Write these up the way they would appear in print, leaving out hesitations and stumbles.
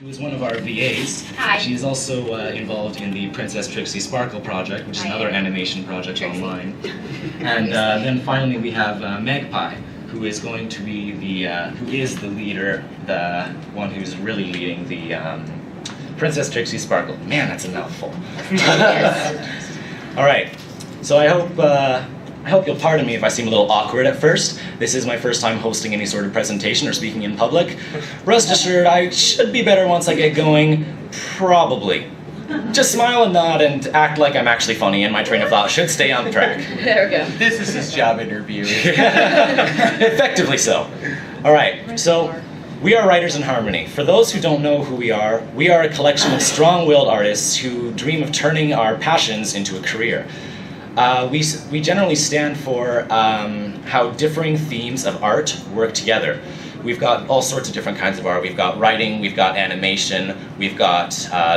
who is one of our VAs. Hi. She's also involved in the Princess Trixie Sparkle project, which is another animation project online. And then finally we have MagPie, who is going to be who is the leader, the one who's really leading the Princess Trixie Sparkle. Man, that's a mouthful. All right, so I hope you'll pardon me if I seem a little awkward at first. This is my first time hosting any sort of presentation or speaking in public. Rest assured, I should be better once I get going, probably. Just smile and nod and act like I'm actually funny, and my train of thought should stay on track. There we go. This is his job interview. Effectively so. All right, so we are Writers in Harmony. For those who don't know who we are a collection of strong-willed artists who dream of turning our passions into a career. We generally stand for how differing themes of art work together. We've got all sorts of different kinds of art. We've got writing, we've got animation, we've got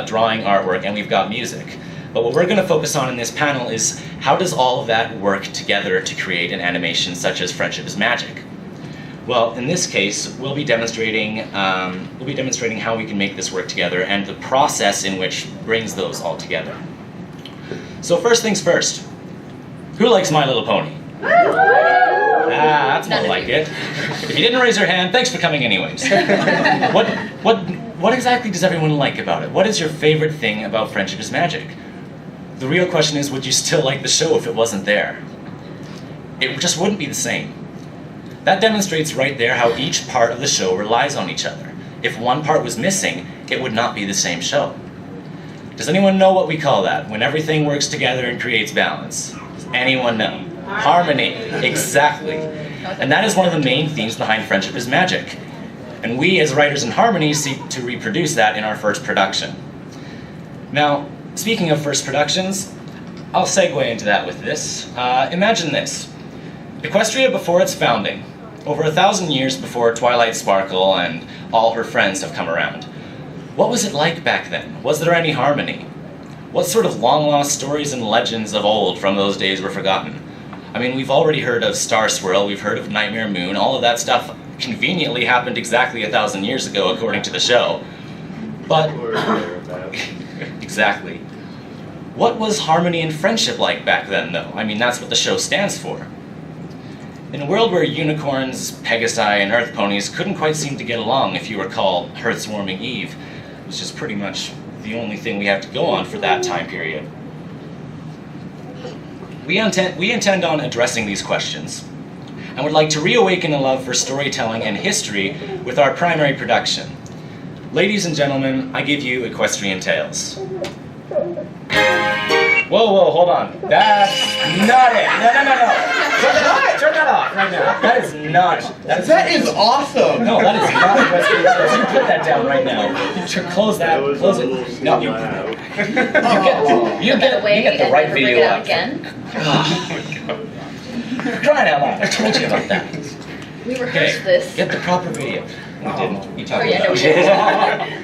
drawing artwork, and we've got music. But what we're going to focus on in this panel is how does all of that work together to create an animation such as Friendship is Magic? Well, in this case, we'll be demonstrating how we can make this work together and the process in which brings those all together. So first things first. Who likes My Little Pony? That's more like it. If you didn't raise your hand, thanks for coming anyways. What exactly does everyone like about it? What is your favorite thing about Friendship is Magic? The real question is, would you still like the show if it wasn't there? It just wouldn't be the same. That demonstrates right there how each part of the show relies on each other. If one part was missing, it would not be the same show. Does anyone know what we call that, when everything works together and creates balance? Does anyone know? Harmony, exactly. And that is one of the main themes behind Friendship is Magic. And we, as Writers in Harmony, seek to reproduce that in our first production. Now, speaking of first productions, I'll segue into that with this. Imagine this. Equestria before its founding, over 1,000 years before Twilight Sparkle and all her friends have come around. What was it like back then? Was there any harmony? What sort of long-lost stories and legends of old from those days were forgotten? I mean, we've already heard of Star Swirl, we've heard of Nightmare Moon, all of that stuff conveniently happened exactly 1,000 years ago, according to the show. But, exactly. What was harmony and friendship like back then, though? I mean, that's what the show stands for. In a world where unicorns, pegasi, and earth ponies couldn't quite seem to get along, if you recall Hearth's Warming Eve, which is pretty much the only thing we have to go on for that time period. We intend on addressing these questions, and would like to reawaken a love for storytelling and history with our primary production. Ladies and gentlemen, I give you Equestrian Tales. Whoa, hold on. That's not it. No. Turn that off right now. That is not. That is awesome. No, that is not Equestrian Tales. You put that down right now. Close that. Close it. No, you get the right video up. Again. Crying out loud. I told you about that. We rehearsed this. Get the proper video. We didn't. We talked yeah, about no, it.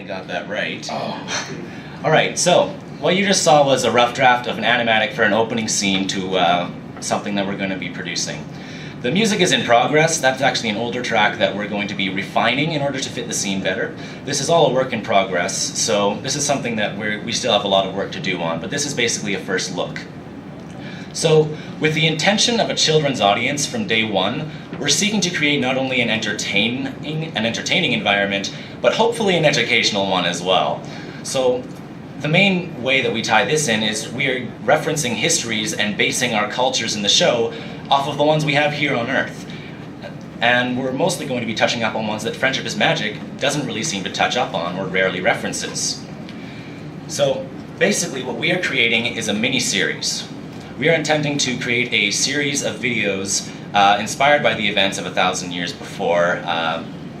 got that right. Oh. All right, so what you just saw was a rough draft of an animatic for an opening scene to something that we're going to be producing. The music is in progress. That's actually an older track that we're going to be refining in order to fit the scene better. This is all a work in progress, so this is something that we still have a lot of work to do on, but this is basically a first look. So, with the intention of a children's audience from day one, we're seeking to create not only an entertaining environment, but hopefully an educational one as well. So, the main way that we tie this in is we are referencing histories and basing our cultures in the show off of the ones we have here on Earth. And we're mostly going to be touching up on ones that Friendship is Magic doesn't really seem to touch up on or rarely references. So, basically what we are creating is a mini-series. We are intending to create a series of videos inspired by the events of 1,000 years before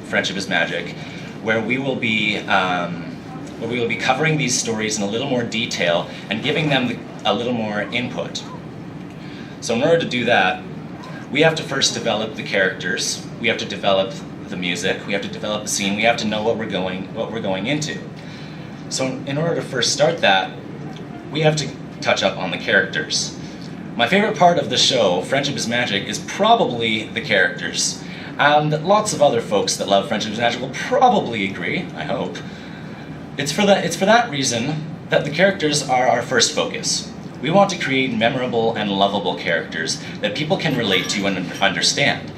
Friendship is Magic, where we will be covering these stories in a little more detail and giving them a little more input. So in order to do that, we have to first develop the characters, we have to develop the music, we have to develop the scene, we have to know what we're going into. So in order to first start that, we have to touch up on the characters. My favorite part of the show, Friendship is Magic, is probably the characters. And lots of other folks that love Friendship is Magic will probably agree, I hope. It's for that reason that the characters are our first focus. We want to create memorable and lovable characters that people can relate to and understand.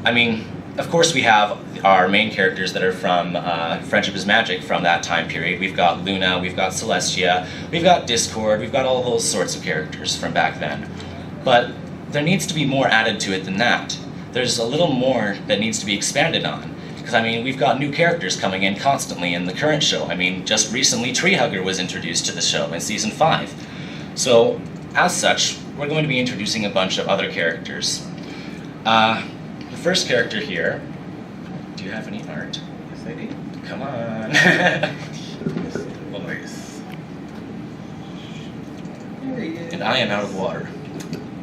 I mean, of course we have our main characters that are from Friendship is Magic from that time period. We've got Luna, we've got Celestia, we've got Discord, we've got all those sorts of characters from back then. But there needs to be more added to it than that. There's a little more that needs to be expanded on. Because, I mean, we've got new characters coming in constantly in the current show. I mean, just recently Treehugger was introduced to the show in Season 5. So, as such, we're going to be introducing a bunch of other characters. The first character here, do you have any art? Yes, I do. Come on. Boys. There he is. And I am out of water.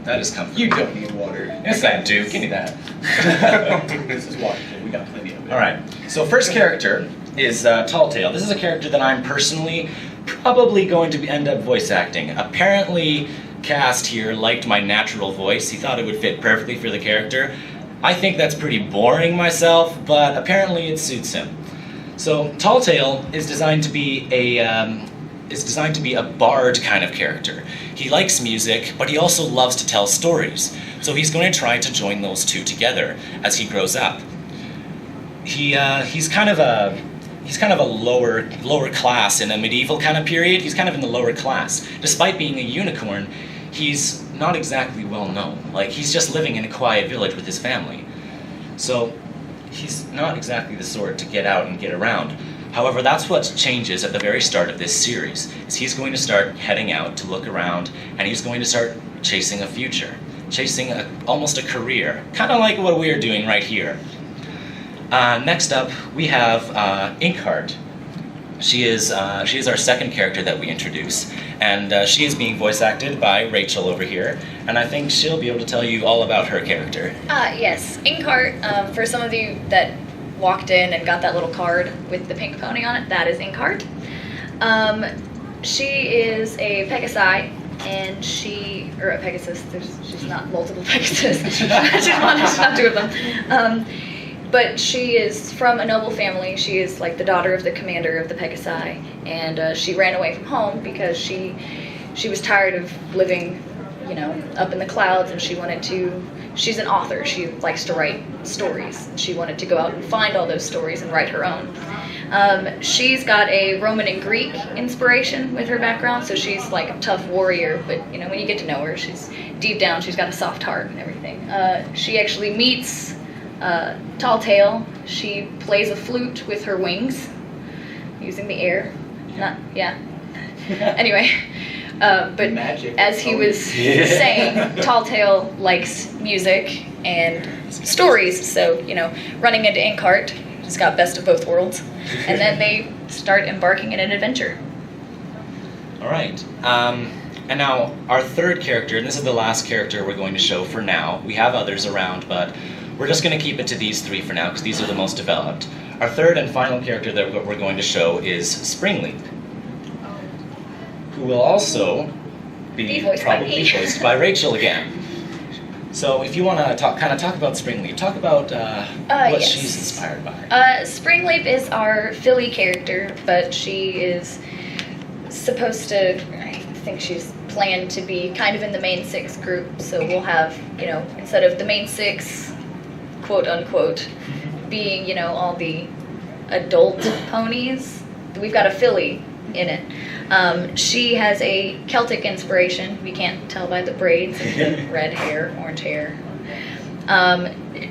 That is comfortable. You don't need water. Yes, I do. Give me that. This is water. We got plenty of it. All right. So first character is Tall Tale. This is a character that I'm personally probably going to end up voice acting. Apparently, Cast here liked my natural voice. He thought it would fit perfectly for the character. I think that's pretty boring myself, but apparently it suits him. So Tall Tale is designed to be a bard kind of character. He likes music, but he also loves to tell stories. So he's going to try to join those two together as he grows up. He's kind of a lower class in a medieval kind of period. He's kind of in the lower class. Despite being a unicorn, he's not exactly well known. Like, he's just living in a quiet village with his family. So he's not exactly the sort to get out and get around. However, that's what changes at the very start of this series, is he's going to start heading out to look around, and he's going to start chasing a future, chasing almost a career, kind of like what we're doing right here. Next up, we have Inkheart. She is our second character that we introduce, and she is being voice acted by Rachel over here, and I think she'll be able to tell you all about her character. Yes, Inkheart, for some of you that walked in and got that little card with the pink pony on it, that is Inkheart. She is a Pegasi, and or a Pegasus, she's not multiple Pegasus, she's not two of them. But she is from a noble family. She is like the daughter of the commander of the Pegasi, and she ran away from home because she was tired of living, up in the clouds, and she's an author. She likes to write stories. She wanted to go out and find all those stories and write her own. She's got a Roman and Greek inspiration with her background, so she's like a tough warrior, but when you get to know her, she's deep down, she's got a soft heart and everything. She actually meets Tall Tale. She plays a flute with her wings, using the air. Anyway, but Magic. as he was saying, Tall Tale likes music and stories, so, running into Inkheart, he's got best of both worlds, and then they start embarking in an adventure. All right. And now, our third character, and this is the last character we're going to show for now. We have others around, but we're just going to keep it to these three for now, because these are the most developed. Our third and final character that we're going to show is Springleaf, who will also be probably voiced by Rachel again. So if you want to talk about Springleaf, talk about what yes. she's inspired by. Springleaf is our Philly character, but she is supposed to, I think she's planned to be kind of in the main six group, so we'll have, instead of the main six, quote unquote, being, all the adult ponies, we've got a Philly in it. She has a Celtic inspiration. We can't tell by the braids and the red hair, orange hair.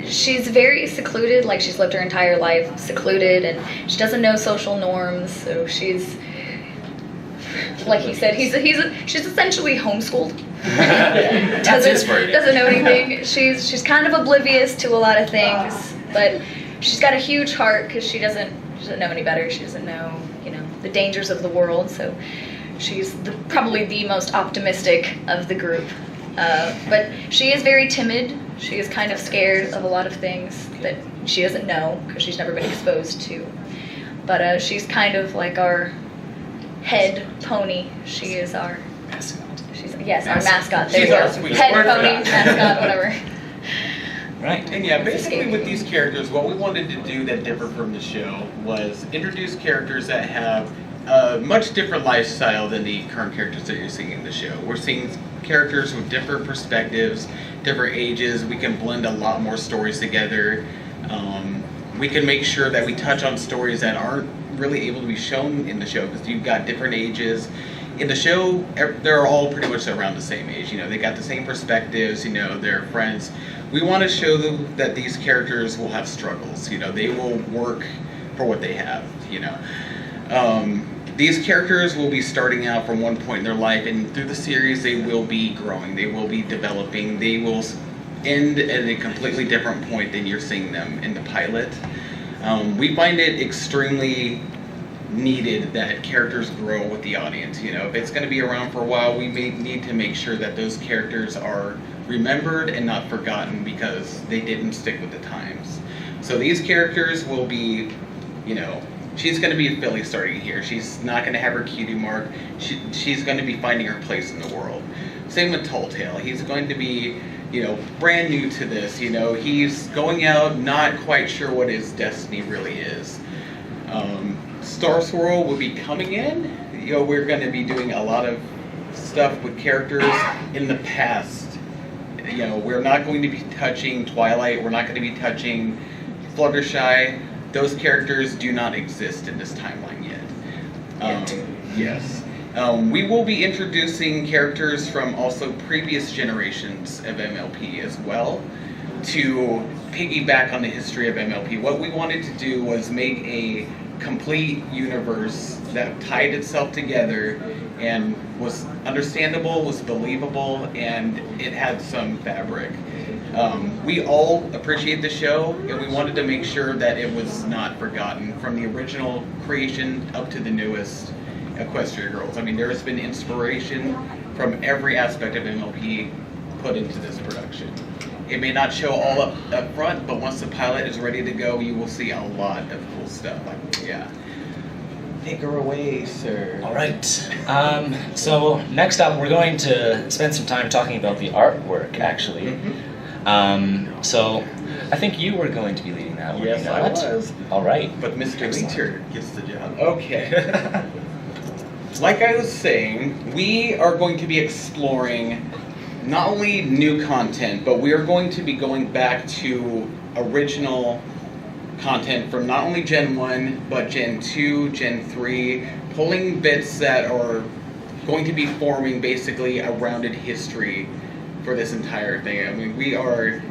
She's very secluded, like she's lived her entire life secluded, and she doesn't know social norms, so she's, like he said, she's essentially homeschooled. doesn't know anything. She's kind of oblivious to a lot of things, but she's got a huge heart because she doesn't know any better. She doesn't know, the dangers of the world, so she's probably the most optimistic of the group. But she is very timid. She is kind of scared of a lot of things that she doesn't know because she's never been exposed to. But she's kind of like our head pony. She is our Mascot. our mascot. There She's you our go. sweet Head word for pony, that. mascot, whatever. Right. And yeah, basically with these characters, what we wanted to do that differed from the show was introduce characters that have a much different lifestyle than the current characters that you're seeing in the show. We're seeing characters with different perspectives, different ages. We can blend a lot more stories together. We can make sure that we touch on stories that aren't really able to be shown in the show because you've got different ages. In the show, they're all pretty much around the same age. They got the same perspectives. They're friends. We want to show them that these characters will have struggles. They will work for what they have. These characters will be starting out from one point in their life, and through the series, they will be growing. They will be developing. They will end at a completely different point than you're seeing them in the pilot. We find it extremely needed that characters grow with the audience. If it's going to be around for a while, we may need to make sure that those characters are remembered and not forgotten because they didn't stick with the times. So these characters will be, she's going to be Philly starting here. She's not going to have her cutie mark. She's going to be finding her place in the world. Same with Telltale. He's going to be, brand new to this. He's going out not quite sure what his destiny really is. Star Swirl will be coming in. We're going to be doing a lot of stuff with characters in the past. We're not going to be touching Twilight. We're not going to be touching Fluttershy. Those characters do not exist in this timeline yet. Yes. We will be introducing characters from also previous generations of MLP as well to piggyback on the history of MLP. What we wanted to do was make a complete universe that tied itself together and was understandable, was believable, and it had some fabric. We all appreciate the show, and we wanted to make sure that it was not forgotten from the original creation up to the newest Equestria Girls. There has been inspiration from every aspect of MLP put into this production. It may not show all up front, but once the pilot is ready to go, you will see a lot of cool stuff. Take her away, sir. All right. So next up, we're going to spend some time talking about the artwork, actually. Mm-hmm. So I think you were going to be leading that. were you Yes, I not? was. All right. But Mr. Excellent. Leacher gets the job. Okay. Like I was saying, we are going to be exploring not only new content, but we are going to be going back to original content from not only Gen 1, but Gen 2, Gen 3, pulling bits that are going to be forming basically a rounded history for this entire thing. We are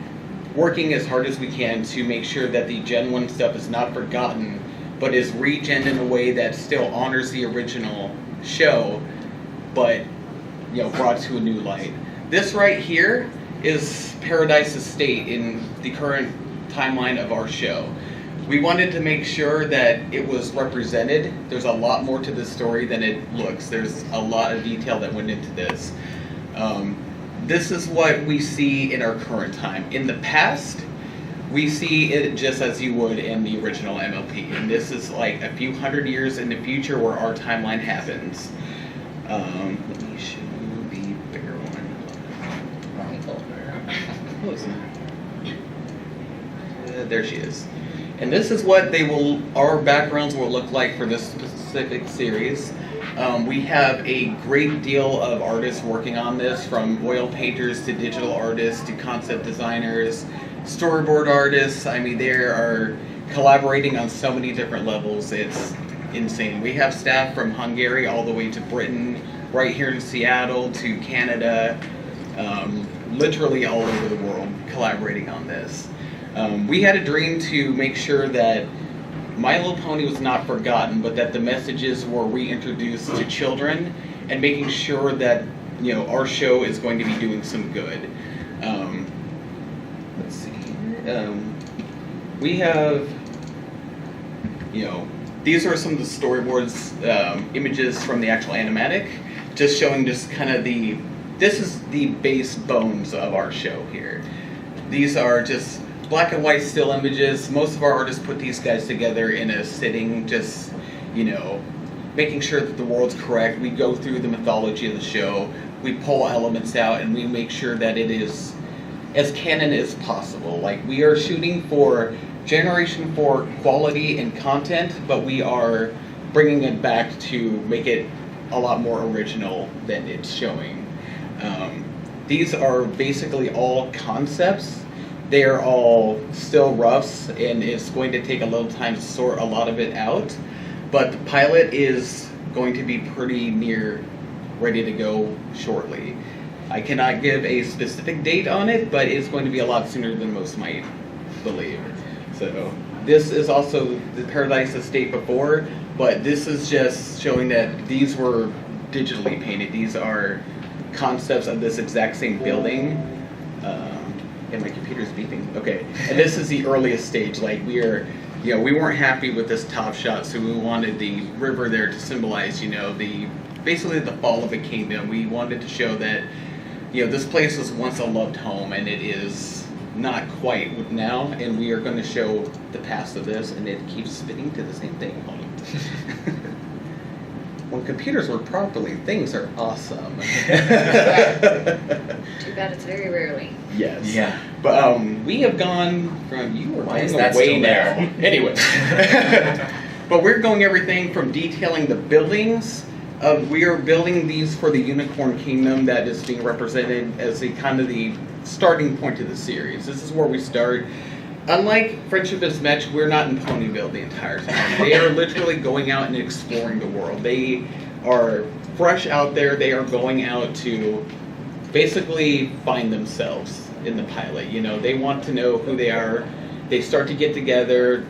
working as hard as we can to make sure that the Gen 1 stuff is not forgotten, but is regened in a way that still honors the original show, but brought to a new light. This right here is Paradise Estate in the current timeline of our show. We wanted to make sure that it was represented. There's a lot more to this story than it looks. There's a lot of detail that went into this. This is what we see in our current time. In the past, we see it just as you would in the original MLP. And this is like a few hundred years in the future where our timeline happens. Let me show you the bigger one. There she is. And this is what our backgrounds will look like for this specific series. We have a great deal of artists working on this, from oil painters to digital artists to concept designers, storyboard artists. I mean, they are collaborating on so many different levels. It's insane. We have staff from Hungary all the way to Britain, right here in Seattle to Canada, literally all over the world collaborating on this. We had a dream to make sure that My Little Pony was not forgotten, but that the messages were reintroduced to children, and making sure that our show is going to be doing some good. Let's see. We have these are some of the storyboards, images from the actual animatic, just showing just kind of this is the base bones of our show here. These are just black and white still images. Most of our artists put these guys together in a sitting, just, making sure that the world's correct. We go through the mythology of the show, we pull elements out, and we make sure that it is as canon as possible. Like, we are shooting for Generation 4 quality and content, but we are bringing it back to make it a lot more original than it's showing. These are basically all concepts. They are all still roughs, and it's going to take a little time to sort a lot of it out. But the pilot is going to be pretty near ready to go shortly. I cannot give a specific date on it, but it's going to be a lot sooner than most might believe. So this is also the Paradise Estate before, but this is just showing that these were digitally painted. These are concepts of this exact same building. And my computer's beeping. Okay, and this is the earliest stage. Like, we weren't happy with this top shot, so we wanted the river there to symbolize, basically the fall of a kingdom. We wanted to show that, this place was once a loved home, and it is not quite now. And we are going to show the past of this, and it keeps spinning to the same thing. Hold on. When computers work properly, things are awesome. Too bad it's very rarely. Yes. Yeah. But we have gone from Why is that still there? Anyway. But we're going everything from detailing the buildings. We are building these for the Unicorn Kingdom that is being represented as the starting point of the series. This is where we start. Unlike Friendship is Match, we're not in Ponyville the entire time. They are literally going out and exploring the world. They are fresh out there. They are going out to basically find themselves in the pilot. They want to know who they are. They start to get together.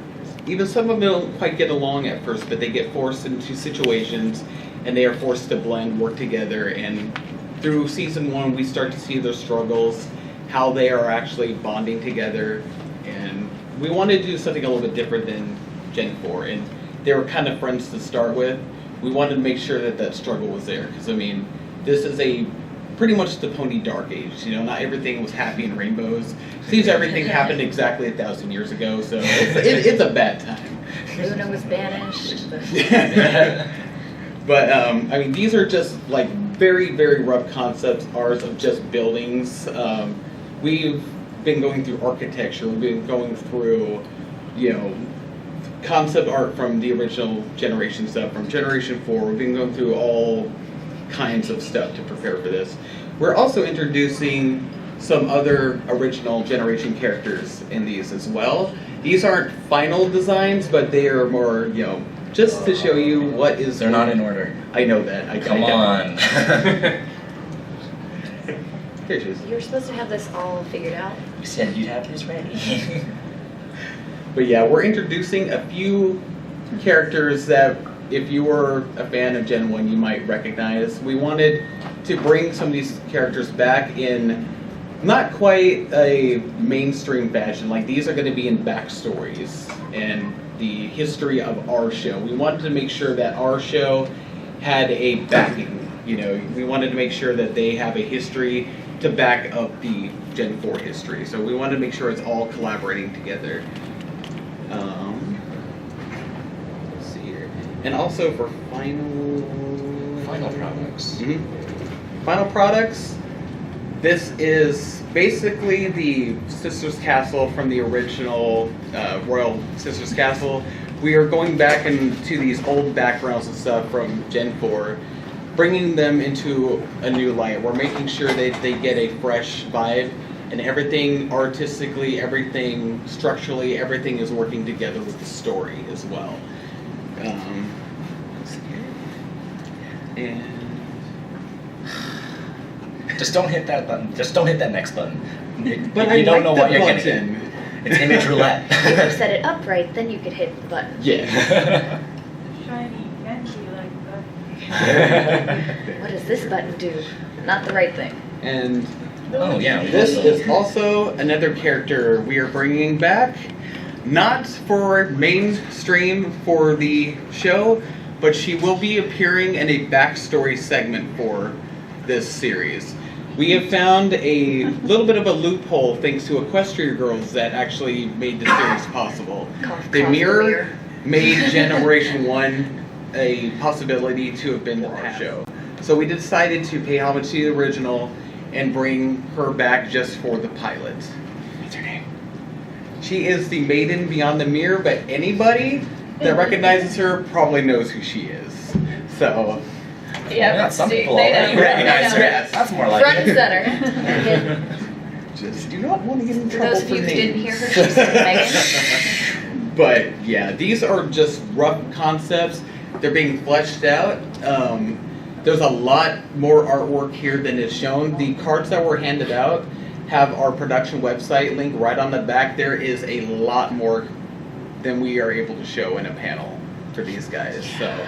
Even some of them don't quite get along at first, but they get forced into situations, and they are forced to blend, work together. And through season 1, we start to see their struggles, how they are actually bonding together. And we wanted to do something a little bit different than Gen 4, and they were kind of friends to start with. We wanted to make sure that struggle was there, because this is pretty much the Pony Dark Age. Not everything was happy and rainbows. Seems everything happened exactly 1,000 years ago, so it's a bad time. Luna was banished. But these are just like very, very rough concepts, ours, of just buildings. We've been going through architecture. We've been going through, concept art from the original Generation stuff, from Generation 4. We've been going through all kinds of stuff to prepare for this. We're also introducing some other original Generation characters in these as well. These aren't final designs, but they are more, just to show you what is... They're not in order. I know that. Come on. Here she is. You were supposed to have this all figured out. You said you'd have this ready. But yeah, we're introducing a few characters that, if you were a fan of Gen 1, you might recognize. We wanted to bring some of these characters back in not quite a mainstream fashion. Like, these are going to be in backstories and the history of our show. We wanted to make sure that our show had a backing. You know, we wanted to make sure that they have a history to back up the Gen 4 history. So we wanted to make sure it's all collaborating together. Let's see here. And also for final products. Final products, this is basically the Sisters Castle from the original Royal Sisters Castle. We are going back into these old backgrounds and stuff from Gen 4, bringing them into a new light. We're making sure that they get a fresh vibe, and everything artistically, everything structurally, everything is working together with the story as well. And Just don't hit that button. Just don't hit that next button. but You I don't like know the what you're gonna button. get. It's image roulette. If you set it up right, then you could hit the button. Yeah. Shiny, fancy like that. What does this button do? Not the right thing. And Oh yeah. we this also- is also another character we are bringing back, not for mainstream for the show, but she will be appearing in a backstory segment for this series. We have found a little bit of a loophole thanks to Equestria Girls that actually made the series possible. Cough, The cough, mirror made Generation 1 a possibility to have been the show. So we decided to pay homage to the original and bring her back just for the pilot. What's her name? She is the maiden beyond the mirror, but anybody that recognizes her probably knows who she is. So, Yeah, some people they already know. recognize They know. her. That's more like Front it. and center. just do not want to get in For trouble those of for you who names. didn't hear her, she said Megan. But yeah, these are just rough concepts. They're being fleshed out. There's a lot more artwork here than is shown. The cards that were handed out have our production website link right on the back. There is a lot more than we are able to show in a panel for these guys. So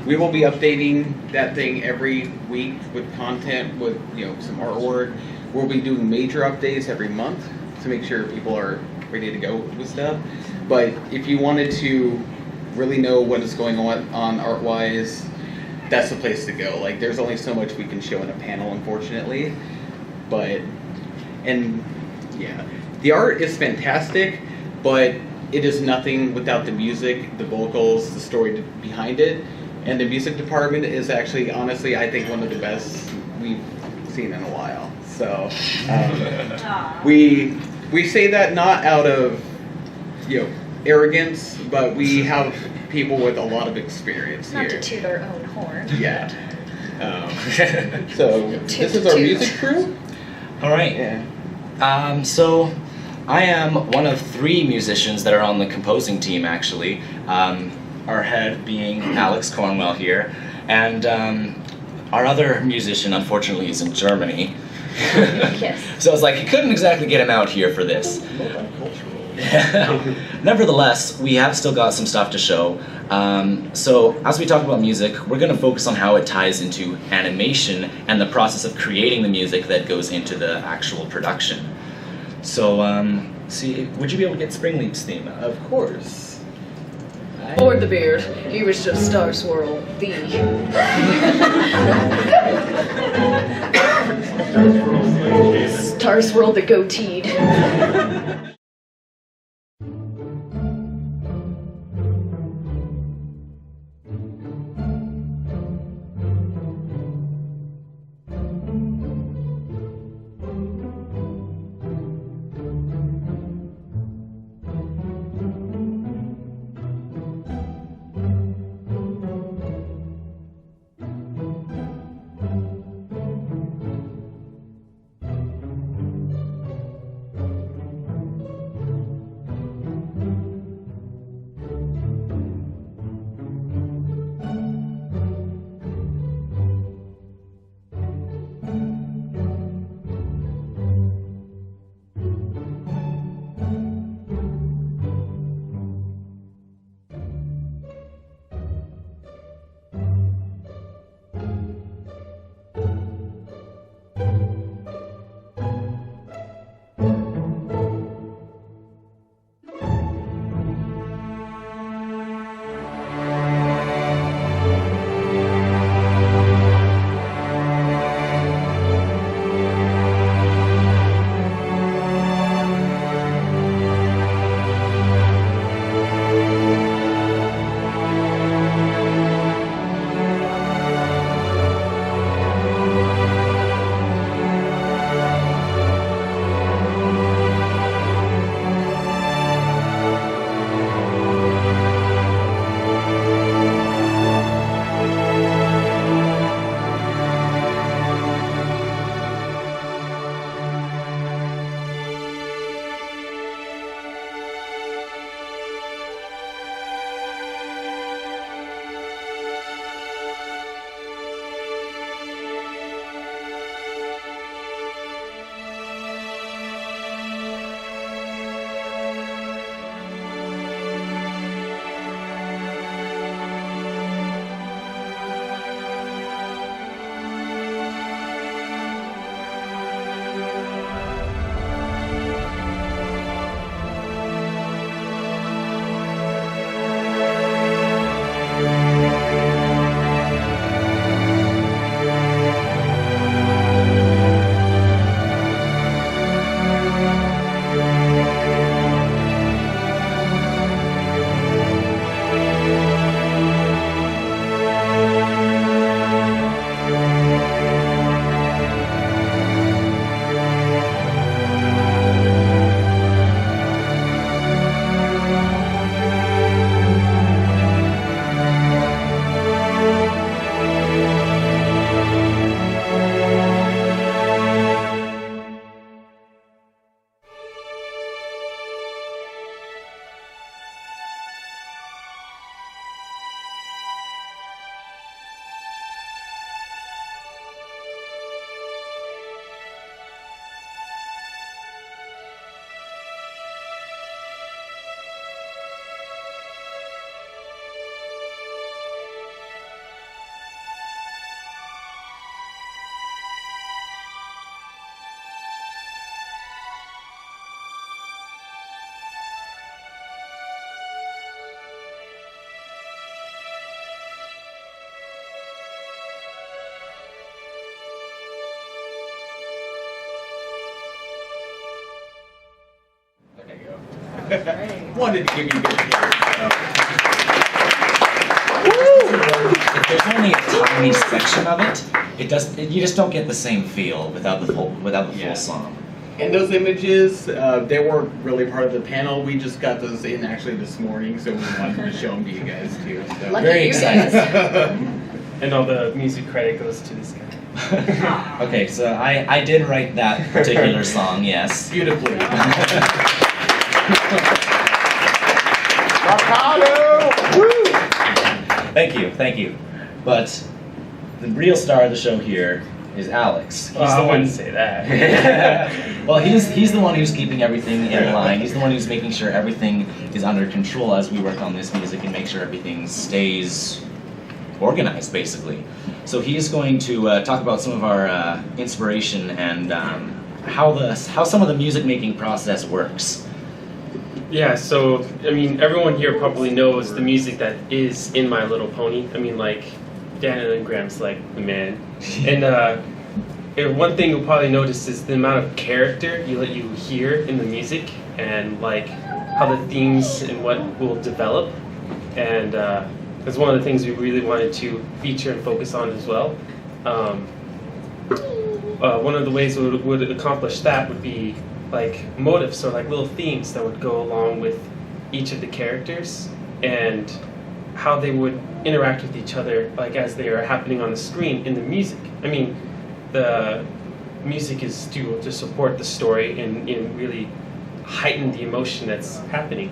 we will be updating that thing every week with content, with some artwork. We'll be doing major updates every month to make sure people are ready to go with stuff. But if you wanted to really know what is going on art-wise, that's the place to go. Like, there's only so much we can show in a panel, unfortunately. And yeah, the art is fantastic, but it is nothing without the music, the vocals, the story behind it. And the music department is actually, honestly, I think one of the best we've seen in a while. So we say that not out of arrogance, but we have people with a lot of experience Not here. to toot our own horn. Yeah. So this is our music crew. All right. Yeah. So I am one of 3 musicians that are on the composing team, actually. Our head being Alex Cornwell here, and our other musician, unfortunately, is in Germany. Yes. So it's like, you couldn't exactly get him out here for this. Nevertheless, we have still got some stuff to show. So as we talk about music, we're going to focus on how it ties into animation and the process of creating the music that goes into the actual production. So, would you be able to get Springleaf's theme out? Of course. Or the beard. He was just Star Swirl, the. Star Swirl the goateed. Wanted to give you good If there's only a tiny section of it, you just don't get the same feel without the full Yeah. song. And those images, they weren't really part of the panel. We just got those in actually this morning, so we wanted to show them to you guys too. So. Lucky Very you excited. guys. And all the music credit goes to this guy. Okay, so I did write that particular song, yes. Beautifully. Thank you. But the real star of the show here is Alex. He's I the wouldn't one. say that. Well, he's the one who's keeping everything in line. He's the one who's making sure everything is under control as we work on this music and make sure everything stays organized, basically. So he's going to talk about some of our inspiration and how some of the music making process works. Yeah, so, I mean, everyone here probably knows the music that is in My Little Pony. I mean, like, Daniel and Graham's like the man. And one thing you'll probably notice is the amount of character you hear in the music and, like, how the themes and what will develop. And that's one of the things we really wanted to feature and focus on as well. One of the ways we would accomplish that would be like motifs or like little themes that would go along with each of the characters and how they would interact with each other like as they are happening on the screen in the music. I mean, the music is to support the story and really heighten the emotion that's happening.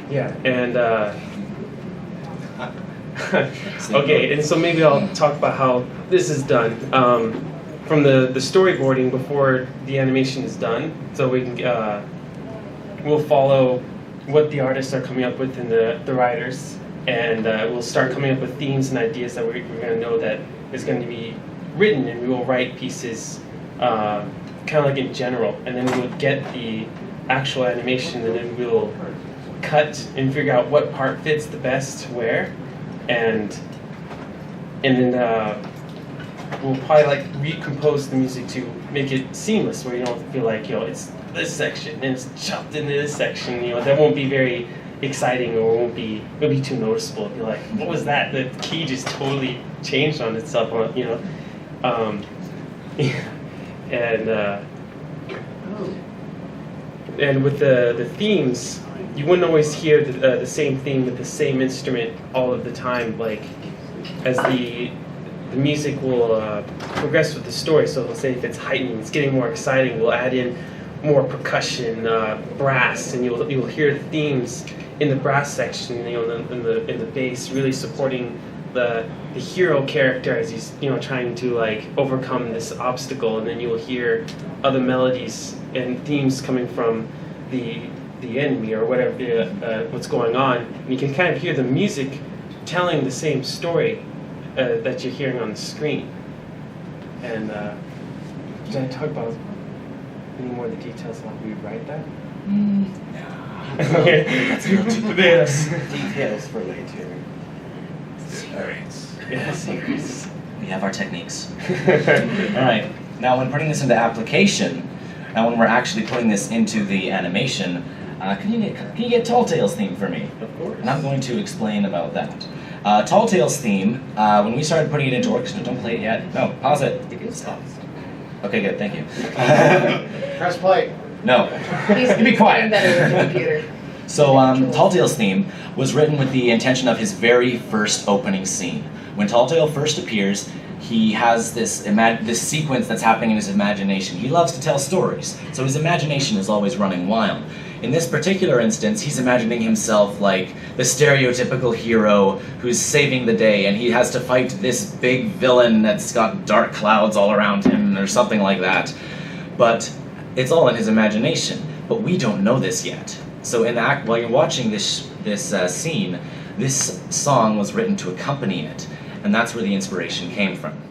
Yeah, and okay, and so maybe I'll talk about how this is done. From the storyboarding before the animation is done, so we can we'll follow what the artists are coming up with and the writers, and we'll start coming up with themes and ideas that we're going to know that is going to be written, and we will write pieces kind of like in general, and then we'll get the actual animation, and then we'll cut and figure out what part fits the best where, and then we'll probably like recompose the music to make it seamless, where you don't feel like, it's this section and it's chopped into this section. That won't be very exciting, or it'll be too noticeable. You're like, what was that? The key just totally changed on itself. And with the themes, you wouldn't always hear the same theme with the same instrument all of the time. Like as the music will progress with the story. So let's say if it's heightening, it's getting more exciting, we'll add in more percussion, brass, and you'll hear the themes in the brass section, in the bass, really supporting the hero character as he's trying to like overcome this obstacle, and then you will hear other melodies and themes coming from the enemy or whatever what's going on, and you can kind of hear the music telling the same story that you're hearing on the screen. And did I talk about any more of the details on how we write that? That's a little too Yes. Details for later. Yeah, secrets. We have our techniques. All right. Now, when putting this into application, now when we're actually putting this into the animation, can you get Tall Tales theme for me? Of course. And I'm going to explain about that. Tall Tales theme. When we started putting it into orchestra, don't play it yet. No, pause it. It is tough. Okay, good. Thank you. Press play. No. He's You be quiet. getting better with the computer. So, Tall Tale's theme was written with the intention of his very first opening scene. When Tall Tale first appears, he has this sequence that's happening in his imagination. He loves to tell stories, so his imagination is always running wild. In this particular instance, he's imagining himself like the stereotypical hero who's saving the day, and he has to fight this big villain that's got dark clouds all around him, or something like that. But it's all in his imagination, but we don't know this yet. So while you're watching this scene, this song was written to accompany it, and that's where the inspiration came from.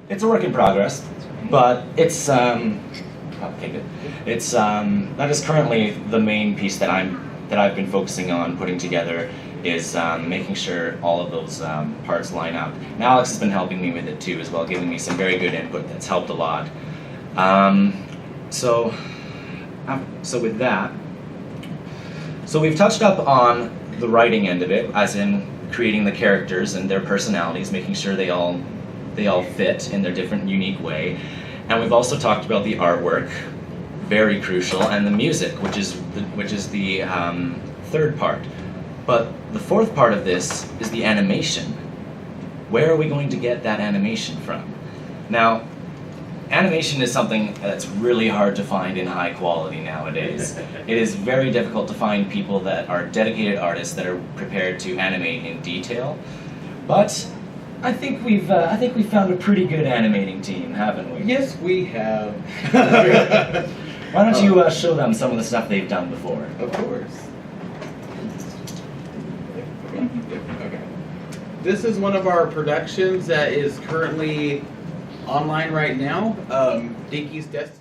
It's a work in progress, but it's okay, good. It's that is currently the main piece that I've been focusing on putting together is making sure all of those parts line up. And Alex has been helping me with it too as well, giving me some very good input that's helped a lot. So with that, so we've touched up on the writing end of it, as in creating the characters and their personalities, making sure they all fit in their different, unique way. And we've also talked about the artwork, very crucial, and the music, which is the third part. But the fourth part of this is the animation. Where are we going to get that animation from? Now, animation is something that's really hard to find in high quality nowadays. It is very difficult to find people that are dedicated artists that are prepared to animate in detail. But I think we've found a pretty good animating team, haven't we? Yes, we have. Why don't you show them some of the stuff they've done before? Of course. Okay. This is one of our productions that is currently online right now. Dinky's Destiny.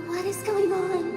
What is going on?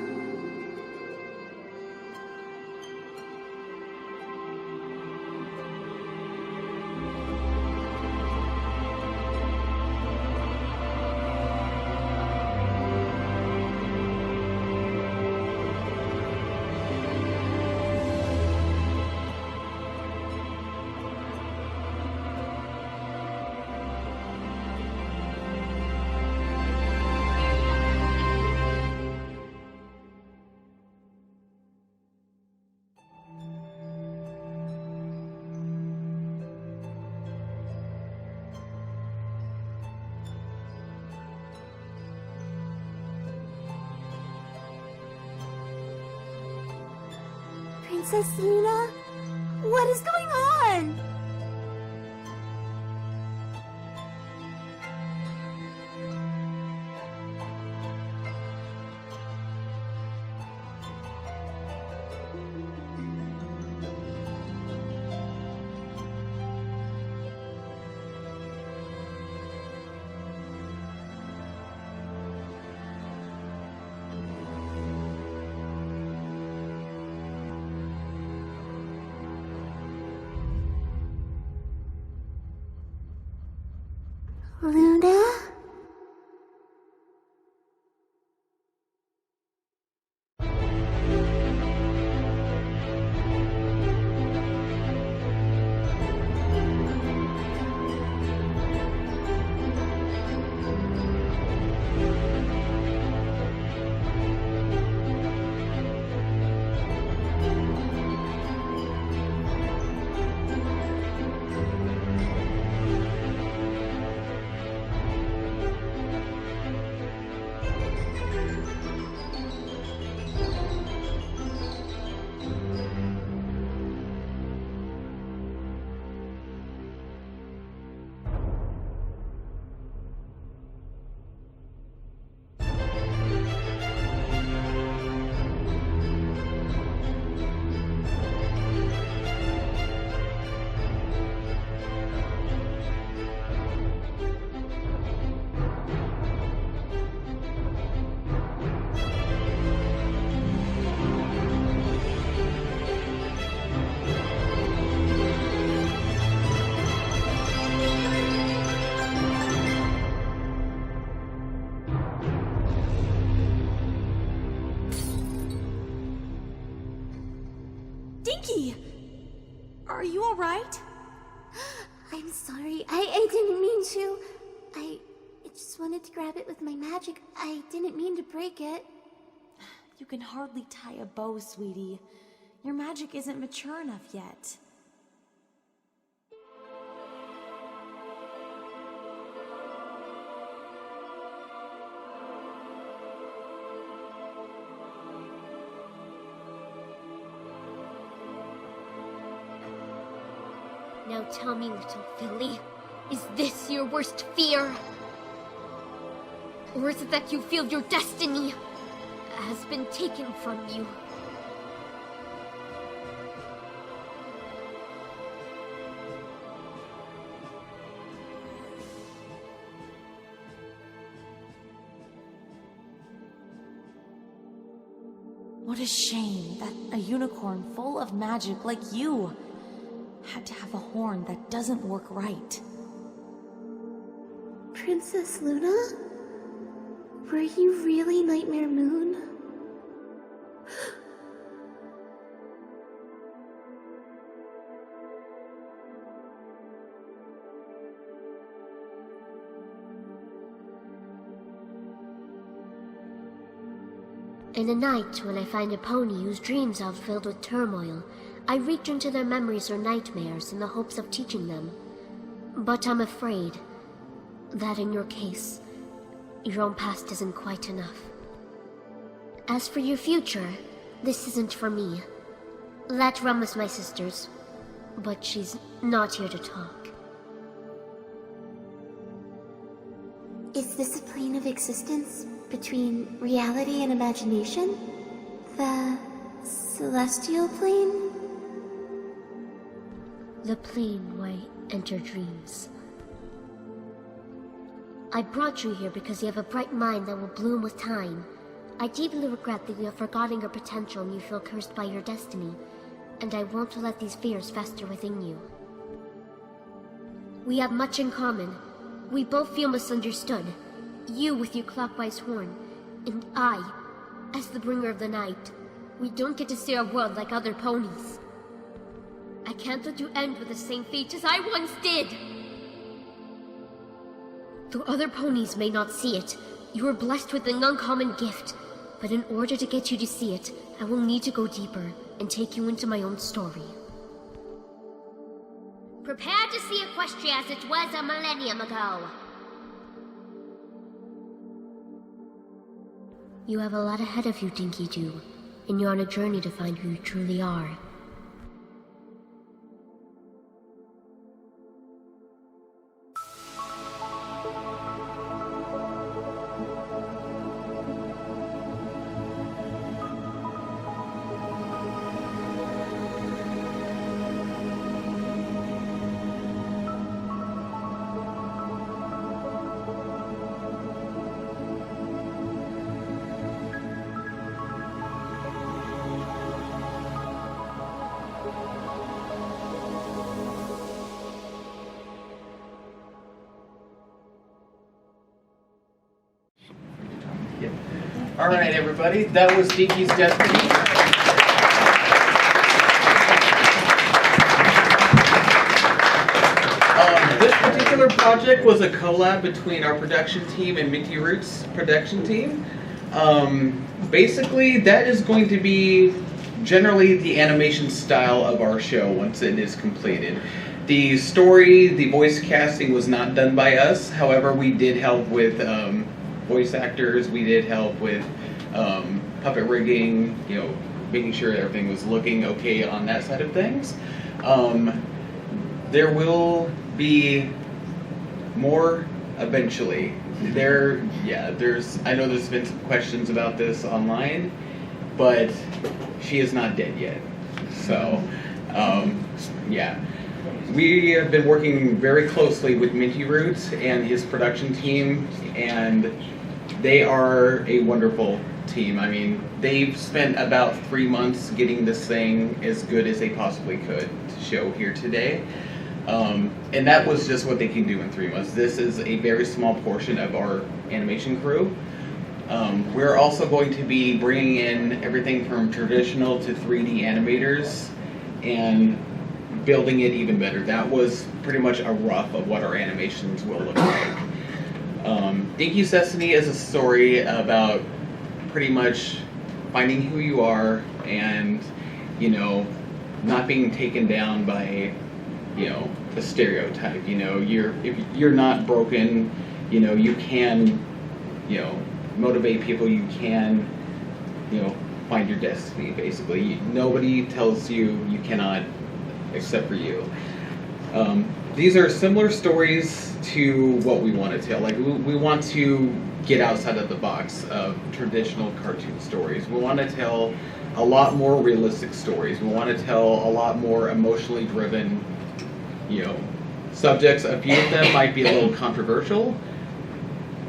Princess Luna? What is going on? Luna? Dinky! Are you alright? I'm sorry. I didn't mean to. I just wanted to grab it with my magic. I didn't mean to break it. You can hardly tie a bow, sweetie. Your magic isn't mature enough yet. Now tell me, little filly, is this your worst fear? Or is it that you feel your destiny has been taken from you? What a shame that a unicorn full of magic like you had to have a horn that doesn't work right. Princess Luna? Were you really Nightmare Moon? In the night, when I find a pony whose dreams are filled with turmoil, I reach into their memories or nightmares in the hopes of teaching them. But I'm afraid that in your case, your own past isn't quite enough. As for your future, this isn't for me. Let Rum is my sister's, but she's not here to talk. Is this a plane of existence between reality and imagination? The celestial plane? The plane where I enter dreams. I brought you here because you have a bright mind that will bloom with time. I deeply regret that you have forgotten your potential and you feel cursed by your destiny, and I won't let these fears fester within you. We have much in common. We both feel misunderstood. You with your clockwise horn, and I, as the bringer of the night. We don't get to see our world like other ponies. I can't let you end with the same fate as I once did! Though other ponies may not see it, you are blessed with an uncommon gift. But in order to get you to see it, I will need to go deeper and take you into my own story. Prepare to see Equestria as it was a millennium ago. You have a lot ahead of you, Dinky Doo, and you're on a journey to find who you truly are. All right, everybody. That was Dinky's Destiny. This particular project was a collab between our production team and Minty Roots production team. Basically, that is going to be generally the animation style of our show once it is completed. The story, the voice casting was not done by us. However, we did help with voice actors. We did help with puppet rigging, making sure everything was looking okay on that side of things. There will be more eventually. I know there's been some questions about this online, but she is not dead yet. So, we have been working very closely with Minty Roots and his production team, and they are a wonderful team. I mean, they've spent about 3 months getting this thing as good as they possibly could to show here today. And that was just what they can do in 3 months. This is a very small portion of our animation crew. We're also going to be bringing in everything from traditional to 3D animators and building it even better. That was pretty much a rough of what our animations will look like. Dinky's Destiny is a story about pretty much finding who you are and, not being taken down by, a stereotype. If you're not broken, you can, motivate people. You can, find your destiny. Basically, nobody tells you you cannot, except for you. These are similar stories to what we want to tell. Like we want to get outside of the box of traditional cartoon stories. We want to tell a lot more realistic stories. We want to tell a lot more emotionally driven, subjects. A few of them might be a little controversial,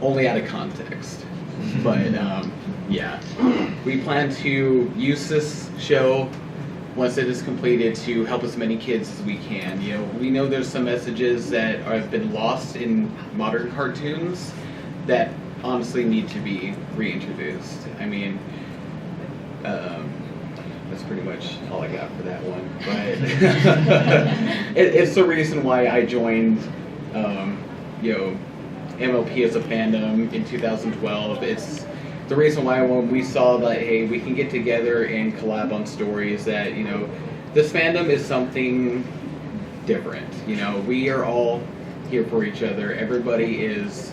only out of context. But we plan to use this show once it is completed to help as many kids as we can. We know there's some messages that have been lost in modern cartoons that honestly need to be reintroduced. I mean, that's pretty much all I got for that one. But it's the reason why I joined, MLP as a fandom in 2012. It's the reason why when we saw that, hey, we can get together and collab on stories, that, this fandom is something different. We are all here for each other. Everybody has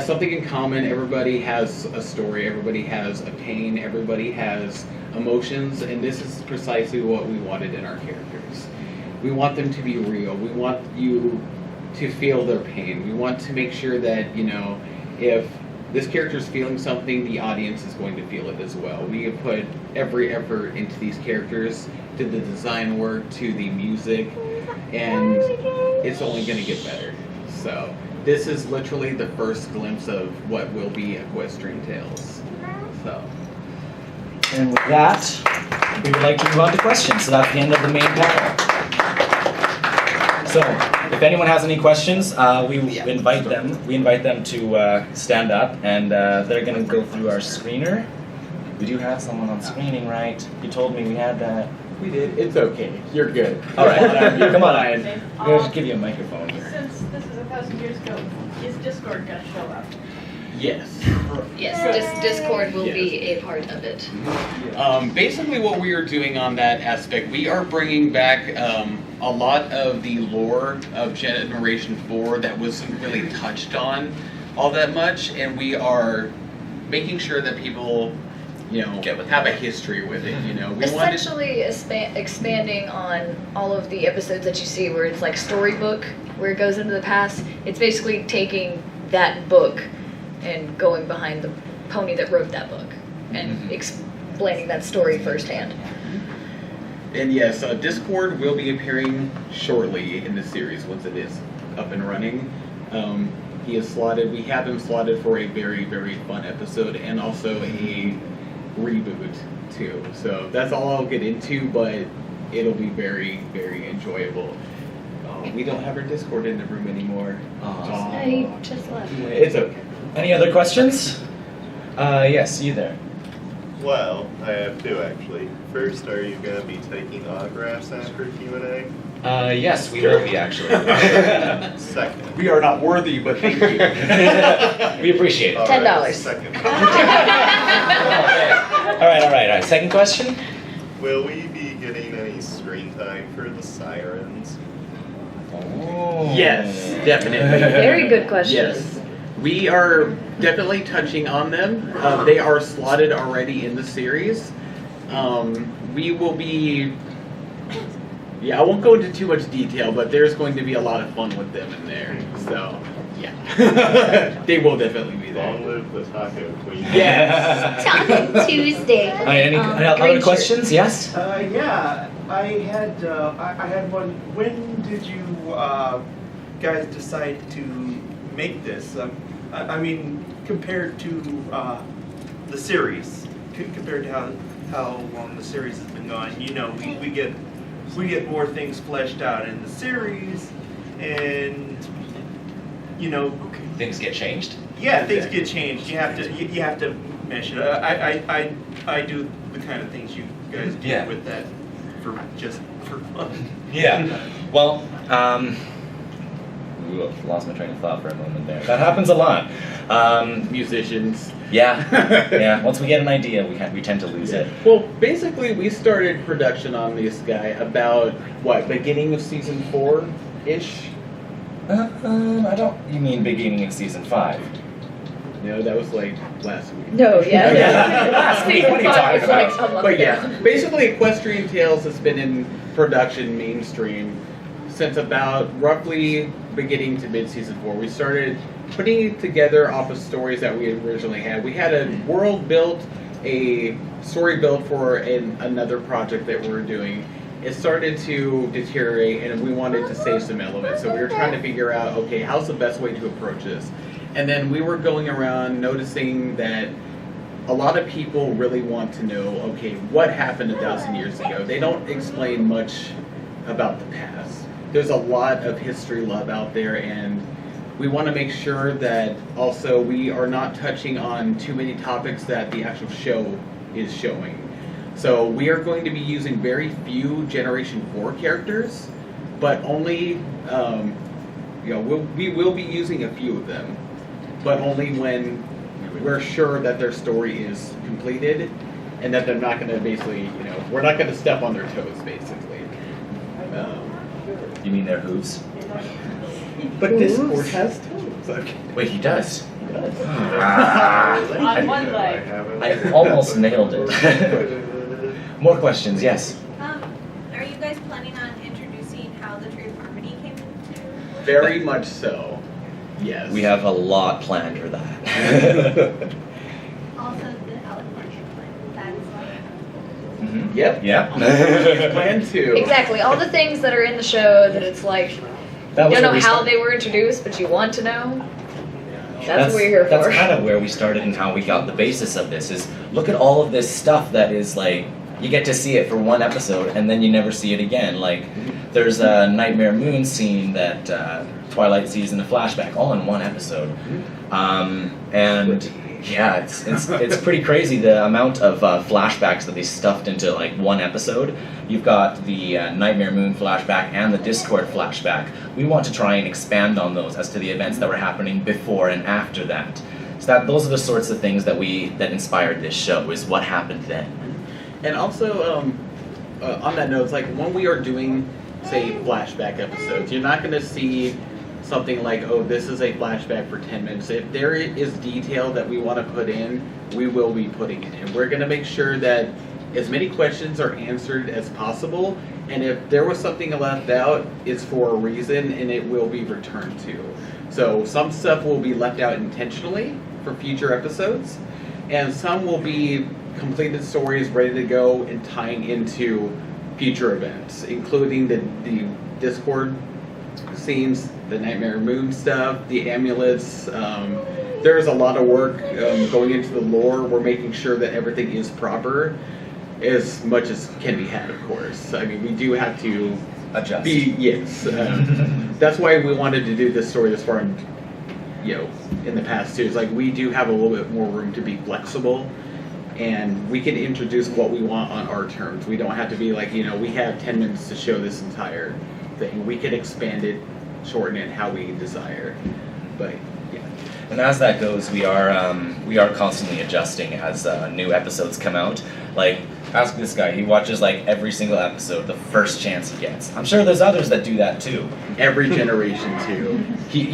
something in common. Everybody has a story. Everybody has a pain. Everybody has emotions, and this is precisely what we wanted in our characters. We want them to be real. We want you to feel their pain. We want to make sure that, if this character is feeling something, the audience is going to feel it as well. We have put every effort into these characters, to the design work, to the music, and it's only going to get better. So this is literally the first glimpse of what will be Equestrian Tales. So. And with that, we would like to move on to questions. So that's the end of the main panel. So, if anyone has any questions, we invite them to stand up, and they're going to go through our screener. We do have someone on screening, right? You told me we had that. We did. It's okay. You're good. All right, come on. I'm going to give you a microphone here. Since this is 1,000 years ago, is Discord going to show up? Yes. Yes, Discord will be a part of it. Basically what we are doing on that aspect, we are bringing back a lot of the lore of Generation 4 that wasn't really touched on all that much, and we are making sure that people, have a history with it. We Essentially expanding on all of the episodes that you see where it's like storybook, where it goes into the past. It's basically taking that book and going behind the pony that wrote that book and explaining that story firsthand. And yes, Discord will be appearing shortly in the series once it is up and running. He is slotted. We have him slotted for a very, very fun episode and also a reboot too. So that's all I'll get into, but it'll be very, very enjoyable. We don't have our Discord in the room anymore. He just left. It's okay. Any other questions? Yes, you there. Well, I have two actually. First, are you going to be taking autographs after Q&A? Yes, we will be actually. Second. We are not worthy, but thank you. We appreciate it. All $10. right, second. All right. Second question? Will we be getting any screen time for the sirens? Oh. Yes, definitely. Very good question. Yes. We are definitely touching on them. They are slotted already in the series. We will be... Yeah, I won't go into too much detail, but there's going to be a lot of fun with them in there. So, yeah. They will definitely be there. Long live the Taco Queen. Yes. Taco Tuesday. Any other great questions? Yes? Yeah, I had one. When did you guys decide to make this? I mean, compared to the series, compared to how long the series has been going. You know, we get more things fleshed out in the series, and you know, Things get changed? yeah, things get changed. You have to mesh it. I do the kind of things you guys do Yeah. with that for fun. Yeah. Well, lost my train of thought for a moment there. That happens a lot. Musicians. Yeah. Yeah. Once we get an idea, we tend to lose it. Well, basically, we started production on this guy about, beginning of season 4-ish? I don't. You mean beginning of season 5? No, that was like last week. No, yeah. Last week, what are you talking about? But yeah, basically Equestrian Tales has been in production mainstream since about roughly beginning to mid-season 4. We started putting it together off of stories that we originally had. We had a world built, a story built for another project that we were doing. It started to deteriorate and we wanted to save some elements. So we were trying to figure out, okay, how's the best way to approach this? And then we were going around noticing that a lot of people really want to know, okay, what happened 1,000 years ago? They don't explain much about the past. There's a lot of history love out there, and we want to make sure that also we are not touching on too many topics that the actual show is showing. So we are going to be using very few Generation 4 characters, but only, we will be using a few of them, but only when we're sure that their story is completed and that they're not going to basically, we're not going to step on their toes, basically. You mean their hooves? But Discord has toes. Okay. Wait, he does. On one leg. I almost nailed it. More questions? Yes. Are you guys planning on introducing how the Tree of Harmony came into? Very much so. Yes. We have a lot planned for that. Also, the elephant that is like. Yep. Yeah. Plan to. Exactly. All the things that are in the show that it's like, you don't know how they were introduced, but you want to know. That's what we're here for. That's kind of where we started and how we got the basis of this is look at all of this stuff that is like, you get to see it for one episode and then you never see it again. Like, there's a Nightmare Moon scene that Twilight sees in a flashback, all in one episode. And yeah, it's pretty crazy the amount of flashbacks that they stuffed into like one episode. You've got the Nightmare Moon flashback and the Discord flashback. We want to try and expand on those as to the events that were happening before and after that. So those are the sorts of things that inspired this show, is what happened then. And also, on that note, it's like when we are doing, say, flashback episodes, you're not going to see something like, oh, this is a flashback for 10 minutes. If there is detail that we want to put in, we will be putting it in. We're going to make sure that as many questions are answered as possible, and if there was something left out, it's for a reason, and it will be returned to. So some stuff will be left out intentionally for future episodes, and some will be completed stories ready to go and tying into future events, including the Discord scenes, the Nightmare Moon stuff, the amulets. There's a lot of work going into the lore. We're making sure that everything is proper as much as can be had, of course. I mean, we do have to adjust. Yes. That's why we wanted to do this story this far in the past too. It's like we do have a little bit more room to be flexible, and we can introduce what we want on our terms. We don't have to be like, we have 10 minutes to show this entire thing. We can expand it, shorten it how we desire. But yeah. And as that goes, we are constantly adjusting as new episodes come out. Like, ask this guy, he watches like every single episode the first chance he gets. I'm sure there's others that do that too. Every generation too.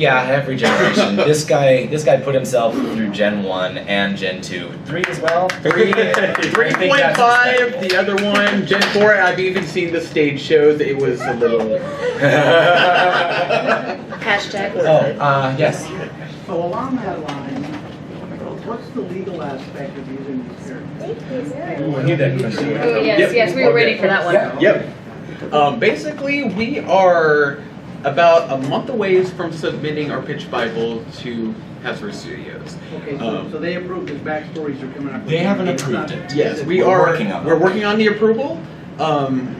Every generation. This guy put himself through Gen 1 and Gen 2. 3 as well? 3.5, the other one, Gen 4, I've even seen the stage shows. It was a little... Hashtag. Yes. So along that line, what's the legal aspect of using these characters? Oh, yes, we were waiting for that one. Yep. Basically, we are about a month away from submitting our pitch Bible to Hasbro Studios. Okay, so they approved his backstories are coming up. They haven't approved it. Yes, we're working on the approval.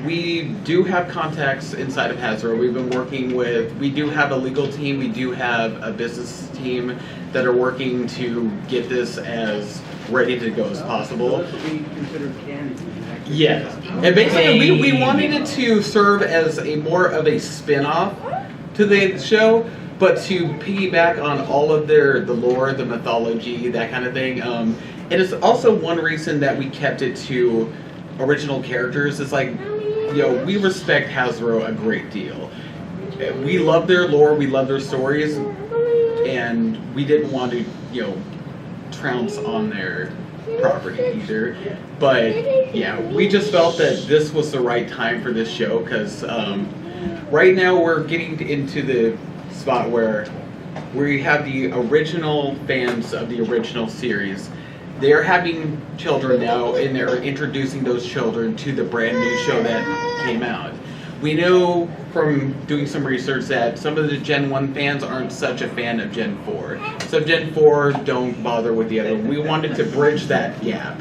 We do have contacts inside of Hasbro. We've been working we do have a legal team, we do have a business team that are working to get this as ready to go as possible. So this will be considered canon. Yes. And basically we wanted it to serve as more of a spin-off to the show, but to piggyback on all of the lore, the mythology, that kind of thing. It is also one reason that we kept it to original characters. It's like, we respect Hasbro a great deal. We love their lore, we love their stories, and we didn't want to, trounce on their property either. But yeah, we just felt that this was the right time for this show, because right now we're getting into the spot where we have the original fans of the original series. They're having children now, and they're introducing those children to the brand new show that came out. We know from doing some research that some of the Gen 1 fans aren't such a fan of Gen 4. So Gen 4 don't bother with the other one. We wanted to bridge that gap.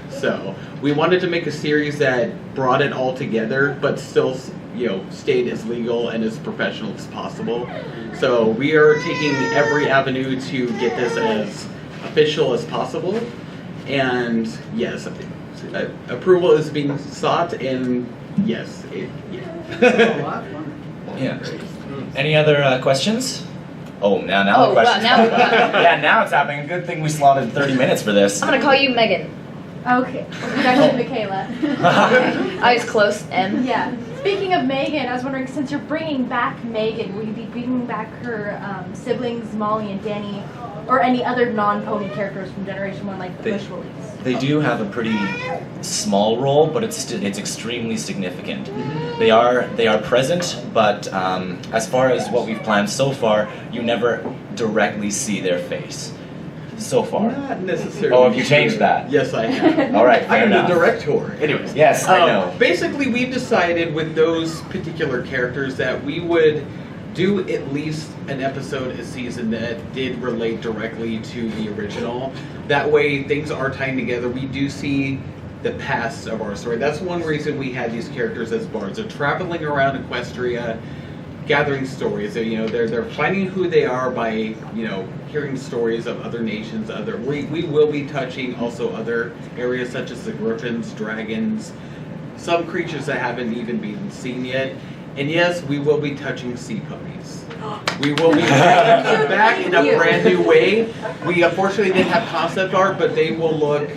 So we wanted to make a series that brought it all together, but still, stayed as legal and as professional as possible. So we are taking every avenue to get this as official as possible. And yes, approval is being sought, and yes, Yeah. Any other questions? Oh, now Oh, questions. wow, now- Yeah, now it's happening. Good thing we slotted 30 minutes for this. I'm gonna call you Megan. Okay. It's actually Michaela. I was close, M. Yeah. Speaking of Megan, I was wondering, since you're bringing back Megan, will you be bringing back her siblings, Molly and Danny, or any other non-pony characters from Generation 1, like the Bush Willies? They do have a pretty small role, but it's extremely significant. They are present, but as far as what we've planned so far, you never directly see their face. So far. Not necessarily. Oh, have you changed that? Yes, I have. All right, I fair am enough. the director. Anyways. Yes, I know. Basically, we've decided with those particular characters that we would do at least an episode a season that did relate directly to the original. That way, things are tying together. We do see the past of our story. That's one reason we had these characters as bards. They're traveling around Equestria, gathering stories. They're finding who they are by hearing stories of other nations. We will be touching also other areas such as the griffins, dragons, some creatures that haven't even been seen yet. And yes, we will be touching sea ponies. We will be bringing them back in a brand new way. We unfortunately didn't have concept art, but they will look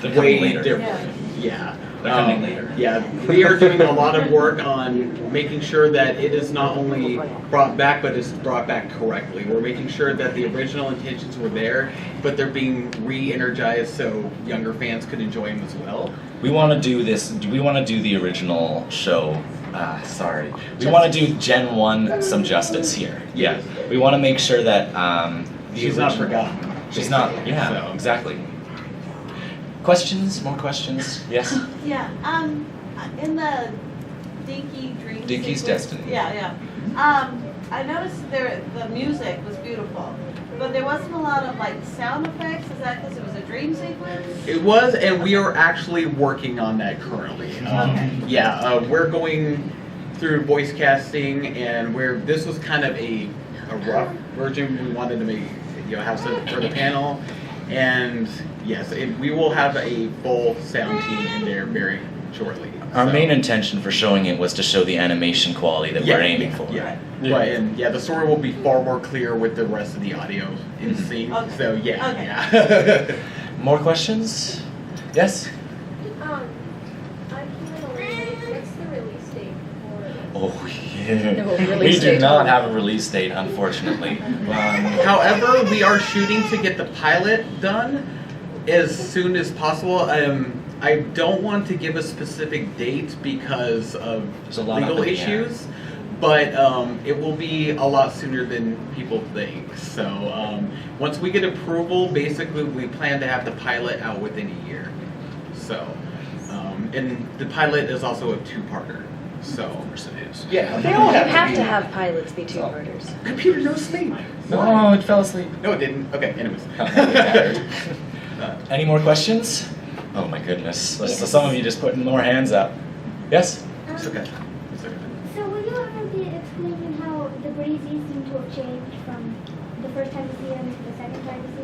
way different. Yeah. They're coming later. Yeah, we are doing a lot of work on making sure that it is not only brought back, but it's brought back correctly. We're making sure that the original intentions were there, but they're being re-energized so younger fans could enjoy them as well. We want to do this. We want to do the original show. We want to do Gen 1 some justice here. Yeah. We want to make sure that She's not forgotten. She's not. Yeah. So. Exactly. Questions? More questions? Yes. Yeah. In the Dinky Dream. Dinky's sequence, Destiny. Yeah. I noticed the music was beautiful, but there wasn't a lot of sound effects. Is that because it was a dream sequence? It was, and we are actually working on that currently. Yeah, we're going through voice casting, and this was kind of a rough version. We wanted to make have some for the panel, and yes, we will have a full sound team in there very shortly. Our main intention for showing it was to show the animation quality that we're aiming for. Yeah. But the story will be far more clear with the rest of the audio in sync. Okay. So yeah, Okay. yeah. More questions? Yes. What's the release date for? Oh yeah. No We release do date. not have a release date, unfortunately. However, we are shooting to get the pilot done as soon as possible. I don't want to give a specific date because of There's a lot legal up in the air. issues, but it will be a lot sooner than people think. So once we get approval, basically we plan to have the pilot out within a year. So, and the pilot is also a two-parter. So, Of course it is. yeah, They all have to have pilots be two-parters. Computer, no sleep. No, it fell asleep. No, it didn't. Okay, anyways. Any more questions? Oh my goodness. So some of you just putting more hands up. Yes? It's okay. It's okay. So will you ever be explaining how the breezes seem to have changed from the first time you see them to the second time you see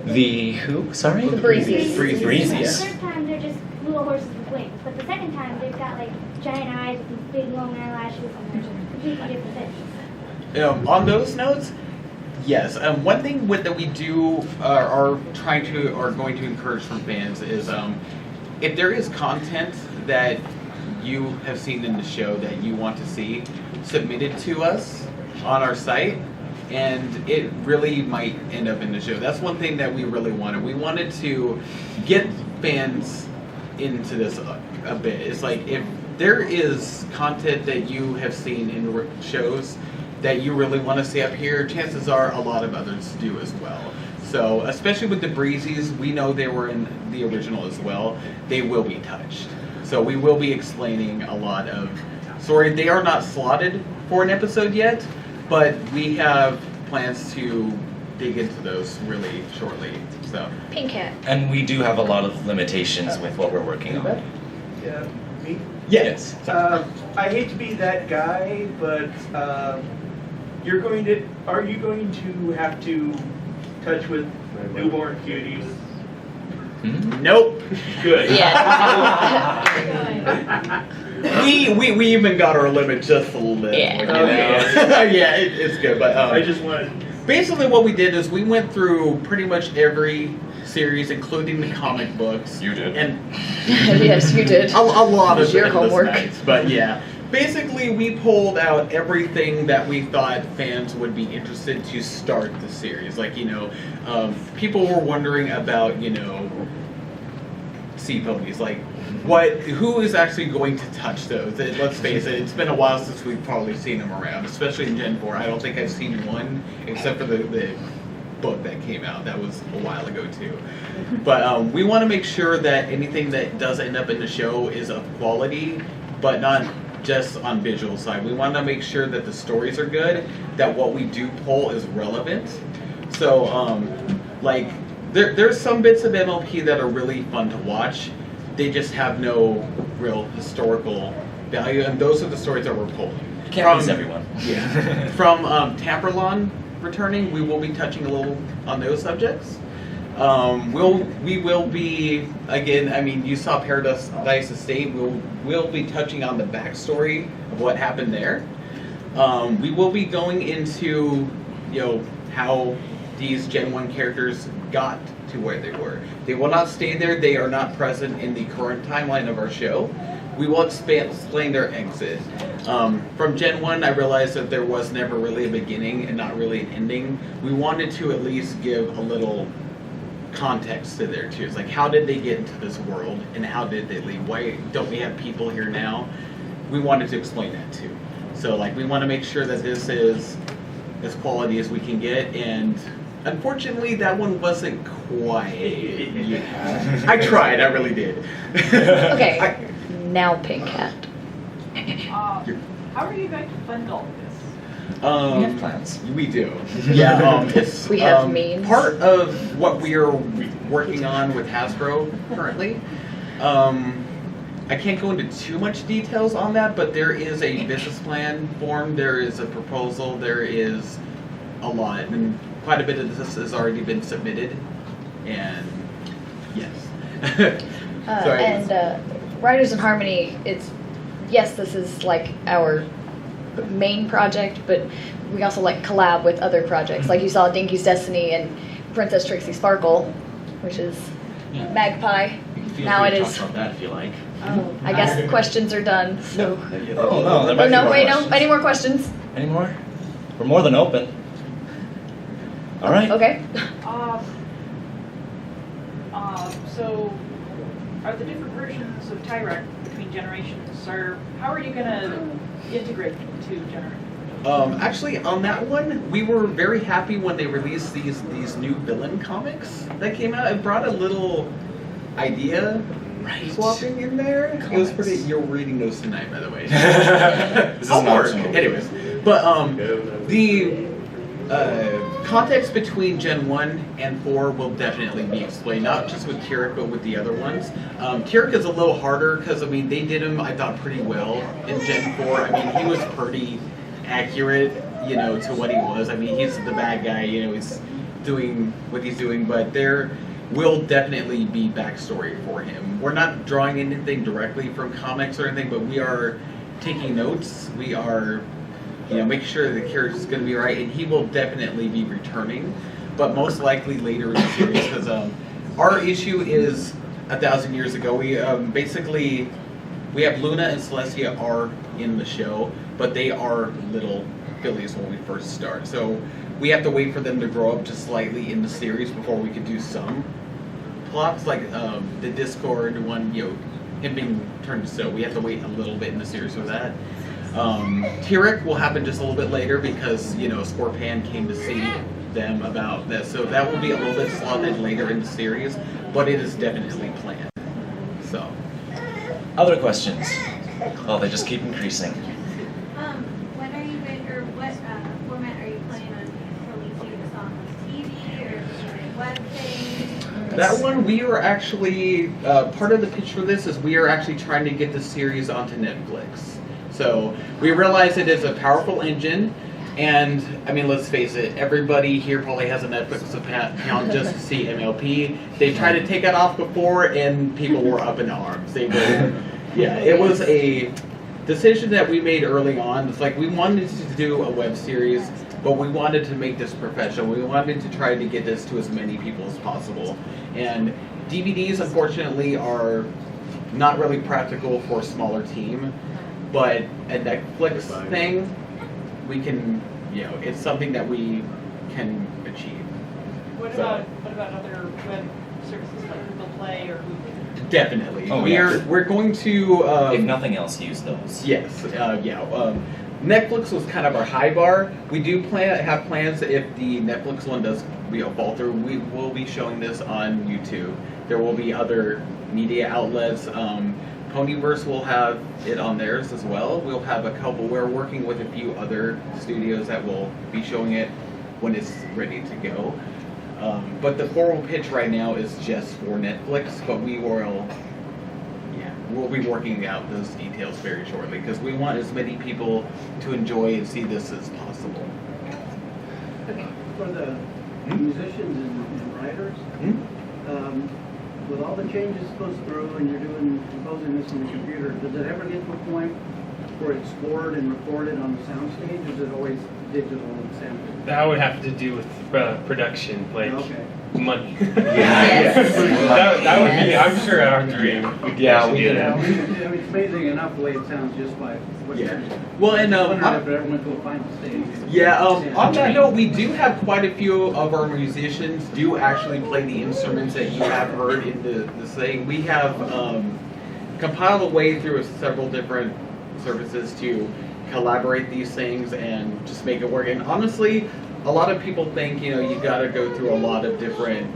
them? The who? Sorry? The breezies. Breezies. The first time they're just little horses with wings, but the second time they've got like giant eyes with these big long eyelashes and they're completely different things. On those notes, yes. One thing that we do are going to encourage from fans is if there is content that you have seen in the show that you want to see, submit it to us on our site, and it really might end up in the show. That's one thing that we really wanted. We wanted to get fans into this a bit. It's like if there is content that you have seen in shows that you really want to see up here, chances are a lot of others do as well. So, especially with the Breezies, we know they were in the original as well. They will be touched. So we will be explaining a lot of story. They are not slotted for an episode yet, but we have plans to dig into those really shortly. So. Pink Cat. And we do have a lot of limitations with what we're working on. Yeah, me? Yes. I hate to be that guy, but are you going to have to touch with newborn cuties? Nope. Good. we even got our limit just a little. Yeah. You know? Yeah, it's good. But I just wanted. Basically, what we did is we went through pretty much every series, including the comic books. You did. And Yes, you did. a lot of Your endless homework. nights, but yeah. Basically, we pulled out everything that we thought fans would be interested to start the series. Like, people were wondering about, sea ponies. Like, who is actually going to touch those? Let's face it, it's been a while since we've probably seen them around, especially in Gen 4. I don't think I've seen one, except for the book that came out. That was a while ago, too. But we want to make sure that anything that does end up in the show is of quality, but not just on visual side. We want to make sure that the stories are good, that what we do pull is relevant. So, there's some bits of MLP that are really fun to watch. They just have no real historical value, and those are the stories that we're pulling. You can't please everyone. Yeah. From Tamperlon returning, we will be touching a little on those subjects. We will be, again, I mean, you saw Paradise Estate. We'll be touching on the backstory of what happened there. We will be going into, how these Gen 1 characters got to where they were. They will not stay there. They are not present in the current timeline of our show. We will explain their exit. From Gen 1, I realized that there was never really a beginning and not really an ending. We wanted to at least give a little context to there too. It's like, how did they get into this world and how did they leave? Why don't we have people here now? We wanted to explain that too. So we want to make sure that this is as quality as we can get, and unfortunately that one wasn't quite. Yeah. I tried, I really did. Okay, now Pink Cat. How are you going to fund all this? We have plans. We do. Yeah, it's We have means. Part of what we are working on with Hasbro currently. I can't go into too much details on that, but there is a business plan formed. There is a proposal. There is a lot, and quite a bit of this has already been submitted, and yes. Sorry. And Writers in Harmony, yes, this is like our main project, but we also like collab with other projects. Like you saw Dinky's Destiny and Princess Trixie Sparkle, which is MagPie. Now it is. Talk about that if you like. I guess questions are done. So. Oh, there might be more questions. Any more questions? Any more? We're more than open. All right. Okay. So, are the different versions of Tyrek between generations, how are you going to integrate the two generations? Actually, on that one, we were very happy when they released these new villain comics that came out. It brought a little idea swapping in there. Comics. It was pretty. You're reading those tonight, by the way. This is not anyways, but the context between Gen 1 and 4 will definitely be explained, not just with Kirik, but with the other ones. Kirik is a little harder because, I mean, they did him, I thought, pretty well in Gen 4. I mean, he was pretty accurate, you know, to what he was. I mean, he's the bad guy, you know, he's doing what he's doing, but there will definitely be backstory for him. We're not drawing anything directly from comics or anything, but we are taking notes. We are, you know, make sure the character's going to be right, and he will definitely be returning, but most likely later in the series, because our issue is 1,000 years ago. We basically, we have Luna and Celestia are in the show, but they are little fillies when we first start. So we have to wait for them to grow up just slightly in the series before we can do some plots, like the Discord one, you know, him being turned to so. We have to wait a little bit in the series for that. Kirik will happen just a little bit later because, you know, Scorpion came to see them about this. So that will be a little bit slotted later in the series, but it is definitely planned. So. Other questions? Oh, they just keep increasing. When are you going, or what format are you planning on releasing this on? TV or web page? That one, we are actually, part of the pitch for this is we are actually trying to get the series onto Netflix. So we realize it is a powerful engine, and I mean, let's face it, everybody here probably has a Netflix account just to see MLP. They tried to take it off before, and people were up in arms. They were, yeah, it was a decision that we made early on. It's like we wanted to do a web series, but we wanted to make this professional. We wanted to try to get this to as many people as possible. And DVDs, unfortunately, are not really practical for a smaller team. But a Netflix thing, we can, you know, it's something that we can achieve. What about other web services like Google Play or Google? Definitely. Oh, we're going to. If nothing else, use those. Yes. Netflix was kind of our high bar. We do have plans if the Netflix one does, you know, fall through. We will be showing this on YouTube. There will be other media outlets. Ponyverse will have it on theirs as well. We'll have a couple. We're working with a few other studios that will be showing it when it's ready to go. But the formal pitch right now is just for Netflix, but we'll be working out those details very shortly because we want as many people to enjoy and see this as possible. Okay. For the musicians and writers, with all the changes supposed through and you're composing this on the computer, does it ever get to a point where it's scored and recorded on the soundstage, or is it always digital and sampled? That would have to do with production, like money. Yes. That would be, I'm sure, our dream. Yeah, we do do. that. I mean, it's amazing enough the way it sounds just by what you're saying. Well, and I wonder if it ever went to a final stage. Yeah, on that note, we do have quite a few of our musicians do actually play the instruments that you have heard in the thing. We have compiled a way through several different services to collaborate these things and just make it work. And honestly, a lot of people think, you know, you got to go through a lot of different,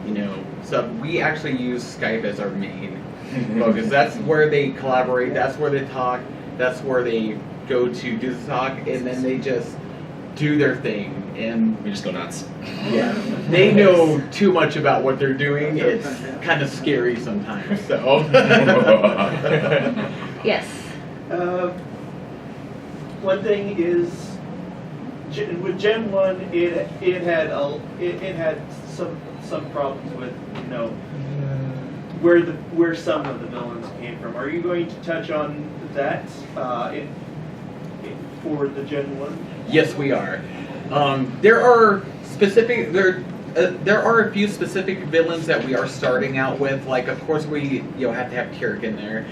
you know, stuff. We actually use Skype as our main focus. That's where they collaborate. That's where they talk. That's where they go to do the talk, and then they just do their thing. And we just go nuts. Yeah, they know too much about what they're doing. It's kind of scary sometimes. So. Yes. One thing is with Gen 1, it had some problems with, you know, where some of the villains came from. Are you going to touch on that for the Gen 1? Yes, we are. There are a few specific villains that we are starting out with. Like, of course, we have to have Kirik in there.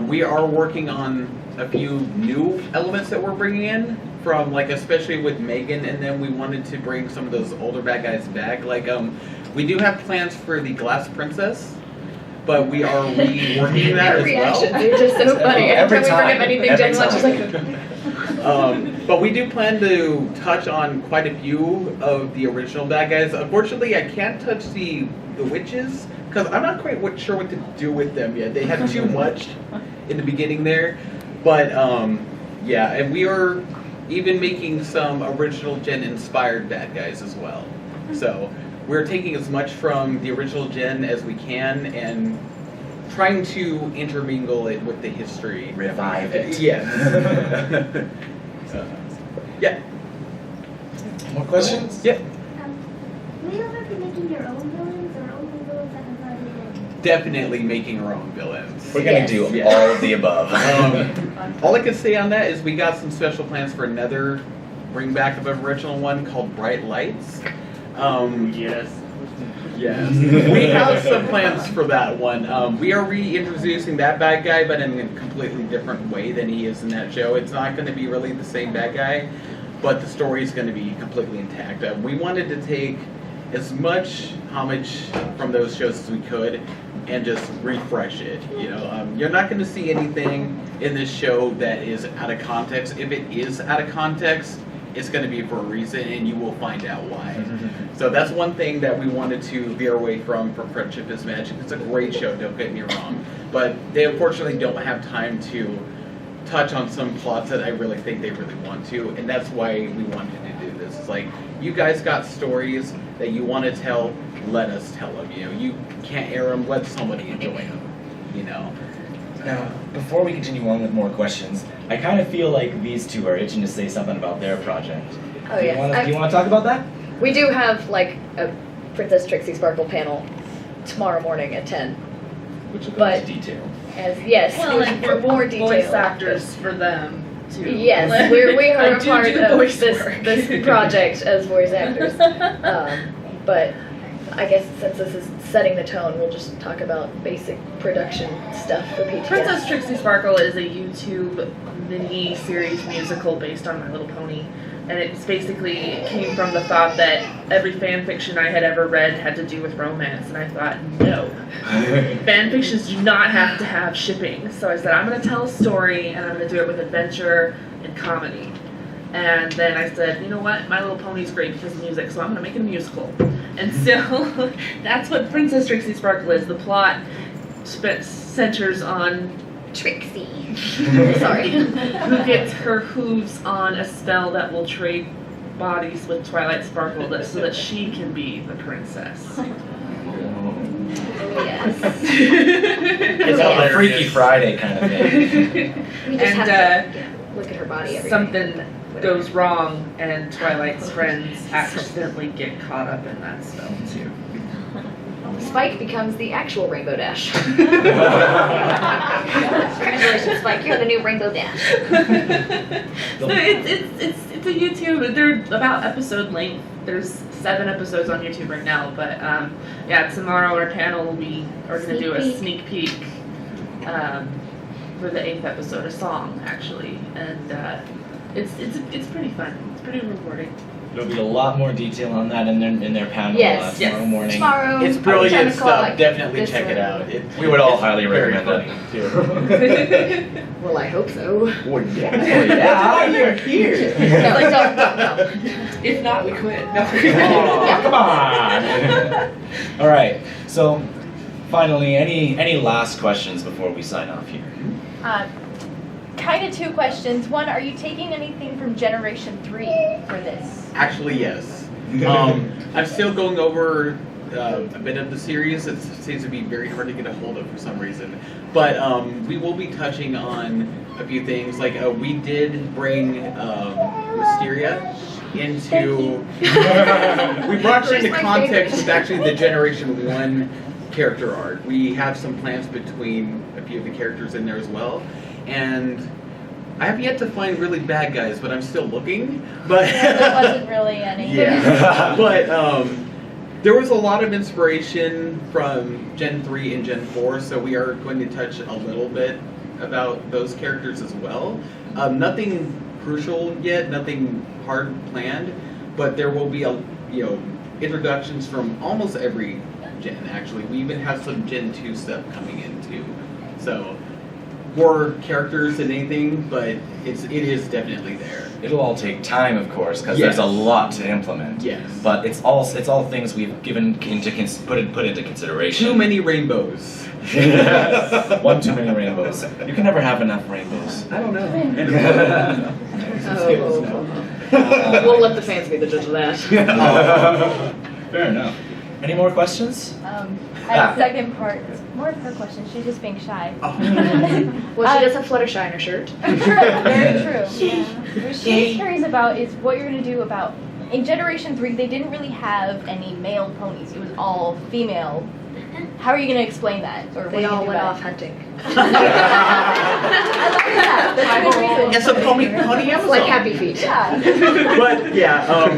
We are working on a few new elements that we're bringing in from, like, especially with Megan, and then we wanted to bring some of those older bad guys back. Like, we do have plans for the Glass Princess, but we are reworking that as well. Reactions are just so funny. Every time we bring up anything Gen 1, she's like... But we do plan to touch on quite a few of the original bad guys. Unfortunately, I can't touch the witches, because I'm not quite sure what to do with them yet. They had too much in the beginning there. But, yeah, and we are even making some original Gen inspired bad guys as well. So we're taking as much from the original Gen as we can and trying to intermingle it with the history. Revive it. Yes. Yeah. More questions? Yeah. Will you ever be making your own villains or only villains that have already been? Definitely making our own villains. We're gonna do all of the above. All I can say on that is we got some special plans for another bring back of an original one called Bright Lights. Yes. Yes. We have some plans for that one. We are reintroducing that bad guy, but in a completely different way than he is in that show. It's not going to be really the same bad guy, but the story is going to be completely intact. We wanted to take as much homage from those shows as we could and just refresh it. You know, you're not going to see anything in this show that is out of context. If it is out of context, it's going to be for a reason, and you will find out why. So that's one thing that we wanted to veer away from Friendship is Magic. It's a great show, don't get me wrong, but they unfortunately don't have time to touch on some plots that I really think they really want to, and that's why we wanted to do this. It's like, you guys got stories that you want to tell, let us tell them. You know, you can't air them, let somebody enjoy them, you know. Now, before we continue on with more questions, I kind of feel like these two are itching to say something about their project. Oh, yes. Do you want to talk about that? We do have, like, a Princess Trixie Sparkle panel tomorrow morning at 10. Which will go into detail. Yes, Well, and for more detail. voice actors for them, too. Yes, we are I a part do of voice this work. this project as voice actors. But I guess since this is setting the tone, we'll just talk about basic production stuff for PTS. Princess Trixie Sparkle is a YouTube mini-series musical based on My Little Pony. And it basically came from the thought that every fan fiction I had ever read had to do with romance. And I thought, no. Fan fictions do not have to have shipping. So I said, I'm going to tell a story, and I'm going to do it with adventure and comedy. And then I said, you know what? My Little Pony's great because of music, so I'm going to make it a musical. And so that's what Princess Trixie Sparkle is. The plot centers on Trixie. Sorry. Who gets her hooves on a spell that will trade bodies with Twilight Sparkle so that she can be the princess. Yes. It's like a Freaky Friday kind of thing. We just have to look at her body every day. Something goes wrong and Twilight's friends accidentally get caught up in that spell too. Spike becomes the actual Rainbow Dash. Congratulations, Spike! You're the new Rainbow Dash. So it's a YouTube. They're about episode length. There's 7 episodes on YouTube right now, but yeah, tomorrow on our panel we are going to do a sneak peek for the 8th episode, a song actually, and it's pretty fun. It's pretty rewarding. There'll be a lot more detail on that in their panel tomorrow morning. Tomorrow. It's brilliant stuff. Definitely check it out. We would all highly recommend that too. Well, I hope so. Well, yeah, you're here. No. If not, we quit. No. Oh, come on. All right. So, finally, any last questions before we sign off here? Kind of 2 questions. One, are you taking anything from Generation 3 for this? Actually, yes. I'm still going over a bit of the series. It seems to be very hard to get a hold of for some reason. But we will be touching on a few things. Like we did bring Mysteria into we brought her into context with actually the Generation 1 character art. We have some plans between a few of the characters in there as well, and I have yet to find really bad guys, but I'm still looking. But there wasn't really any. Yeah, but there was a lot of inspiration from Gen 3 and Gen 4, so we are going to touch a little bit about those characters as well. Nothing crucial yet, nothing hard planned, but there will be introductions from almost every gen. Actually, we even have some Gen 2 stuff coming in too. So more characters than anything, but it is definitely there. It'll all take time, of course, because there's a lot to implement. Yes. But it's all things we've given put into consideration. Too many rainbows. One too many rainbows. You can never have enough rainbows. I don't know. We'll let the fans be the judge of that. Fair enough. Any more questions? I have a second part. It's more of her question. She's just being shy. Well, she does have Fluttershy in her shirt. Very true. Yeah. What she's curious about is what you're going to do about. In Generation 3, they didn't really have any male ponies. It was all female. How are you going to explain that? Or They all went off hunting. I like that. That's a good reason. It's a pony Amazon. Like Happy Feet. Yeah. But yeah,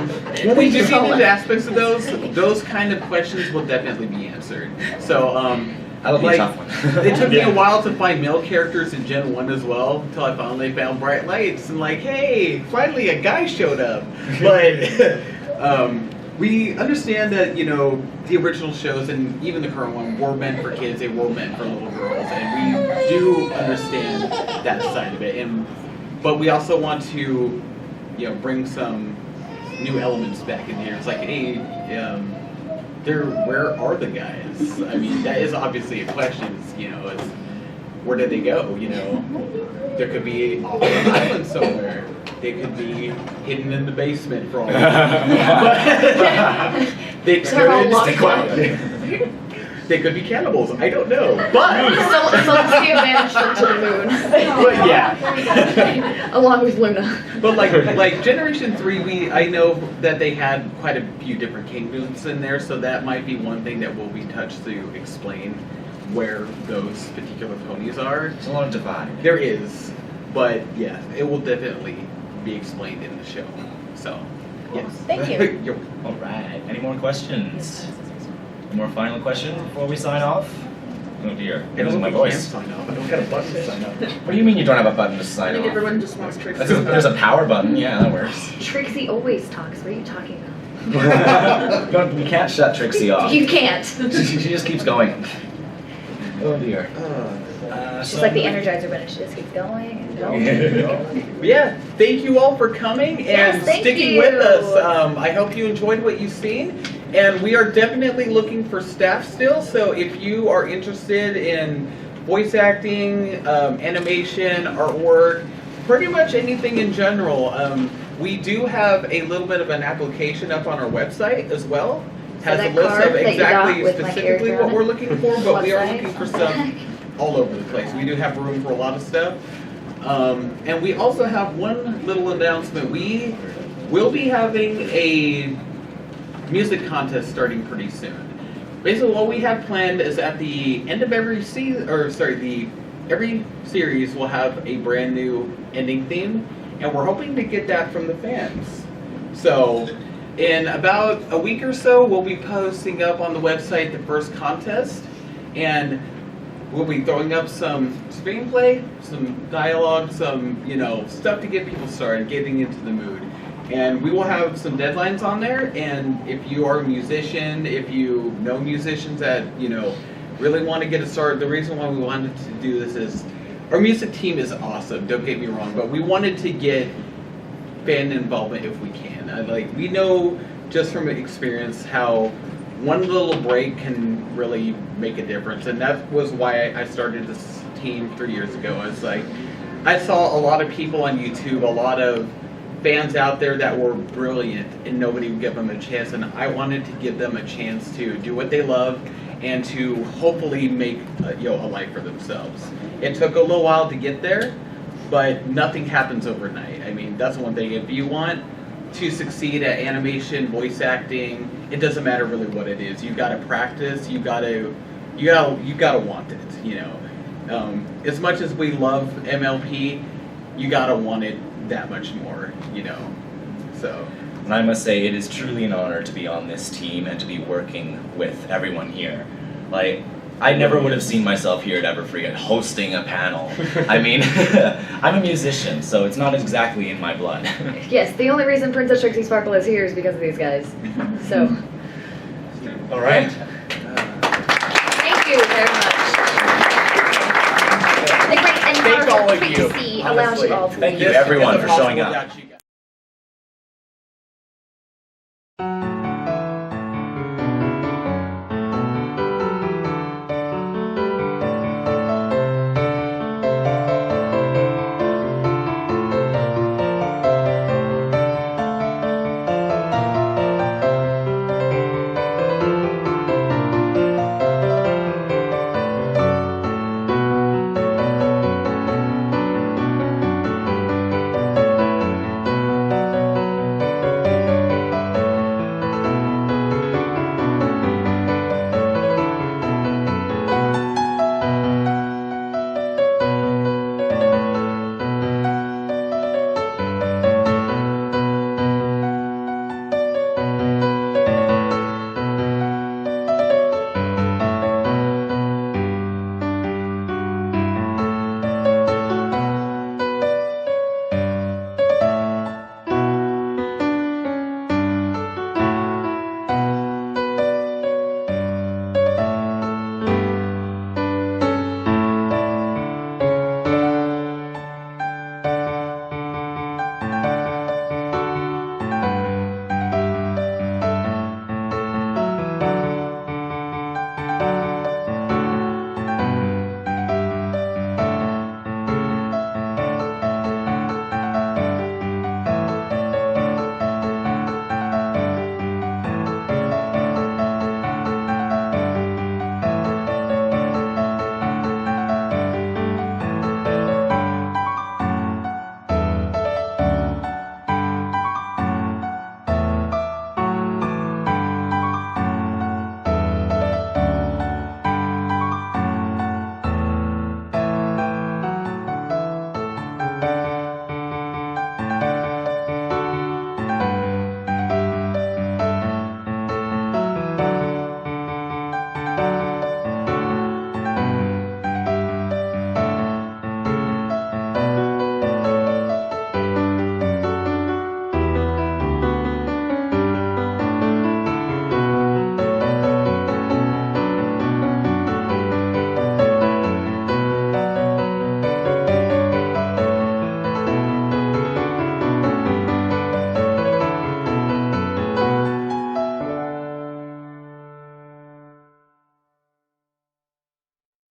when we do get into aspects of those kind of questions will definitely be answered. So that'll be a tough one. It took me a while to find male characters in Gen 1 as well, until I finally found Bright Lights and like, hey, finally a guy showed up. But we understand that, the original shows and even the current one were meant for kids, they were meant for little girls, and we do understand that side of it. But we also want to, bring some new elements back in here. It's like, hey, where are the guys? I mean, that is obviously a question. It's where did they go? There could be off on an island somewhere. They could be hidden in the basement for all we know. They could be cannibals. I don't know. But Celestia managed them to the moon. But yeah. Along with Luna. But like Generation 3, I know that they had quite a few different kingdoms in there, so that might be one thing that will be touched to explain where those particular ponies are. It's a lot of divide. There is, but yeah, it will definitely be explained in the show. So, yes. Thank you. All right. Any more questions? Any more final questions before we sign off? Oh dear, I'm losing my voice. Sign up. I don't got a button to sign up. What do you mean you don't have a button to sign I think off? everyone just wants Trixie. There's a power button. Yeah, that works. Trixie always talks. What are you talking about? You can't shut Trixie off. You can't. She just keeps going. Oh dear. She's like the Energizer Bunny. She just keeps going and going. Yeah, thank you all for coming and Yes, thank sticking you. with us. I hope you enjoyed what you've seen. And we are definitely looking for staff still, so if you are interested in voice acting, animation, artwork, pretty much anything in general, we do have a little bit of an application up on our website as well. Has a that list card of that you got exactly with my specifically character what on we're it? looking for, but we are Website? looking for stuff all over the place. We do have room for a lot of stuff. And we also have one little announcement. We will be having a music contest starting pretty soon. Basically, what we have planned is at the end of every every series will have a brand new ending theme, and we're hoping to get that from the fans. So, in about a week or so, we'll be posting up on the website the first contest, and we'll be throwing up some screenplay, some dialogue, some stuff to get people started, getting into the mood. And we will have some deadlines on there, and if you are a musician, if you know musicians that, really want to get it started, the reason why we wanted to do this is, our music team is awesome, don't get me wrong, but we wanted to get fan involvement if we can. We know just from experience how one little break can really make a difference, and that was why I started this team 3 years ago. I saw a lot of people on YouTube, a lot of fans out there that were brilliant and nobody would give them a chance, and I wanted to give them a chance to do what they love and to hopefully make a life for themselves. It took a little while to get there, but nothing happens overnight. I mean, that's one thing. If you want to succeed at animation, voice acting, it doesn't matter really what it is. You gotta practice. You gotta want it. You know, as much as we love MLP, you gotta want it that much more. You know, so. And I must say, it is truly an honor to be on this team and to be working with everyone here. Like, I never would have seen myself here at Everfree and hosting a panel. I mean, I'm a musician, so it's not exactly in my blood. Yes, the only reason Princess Trixie Sparkle is here is because of these guys. So. All right. Thank you very much. The great and Thank all of powerful you. Trixie allows you all to Thank you, everyone, for showing up. Without you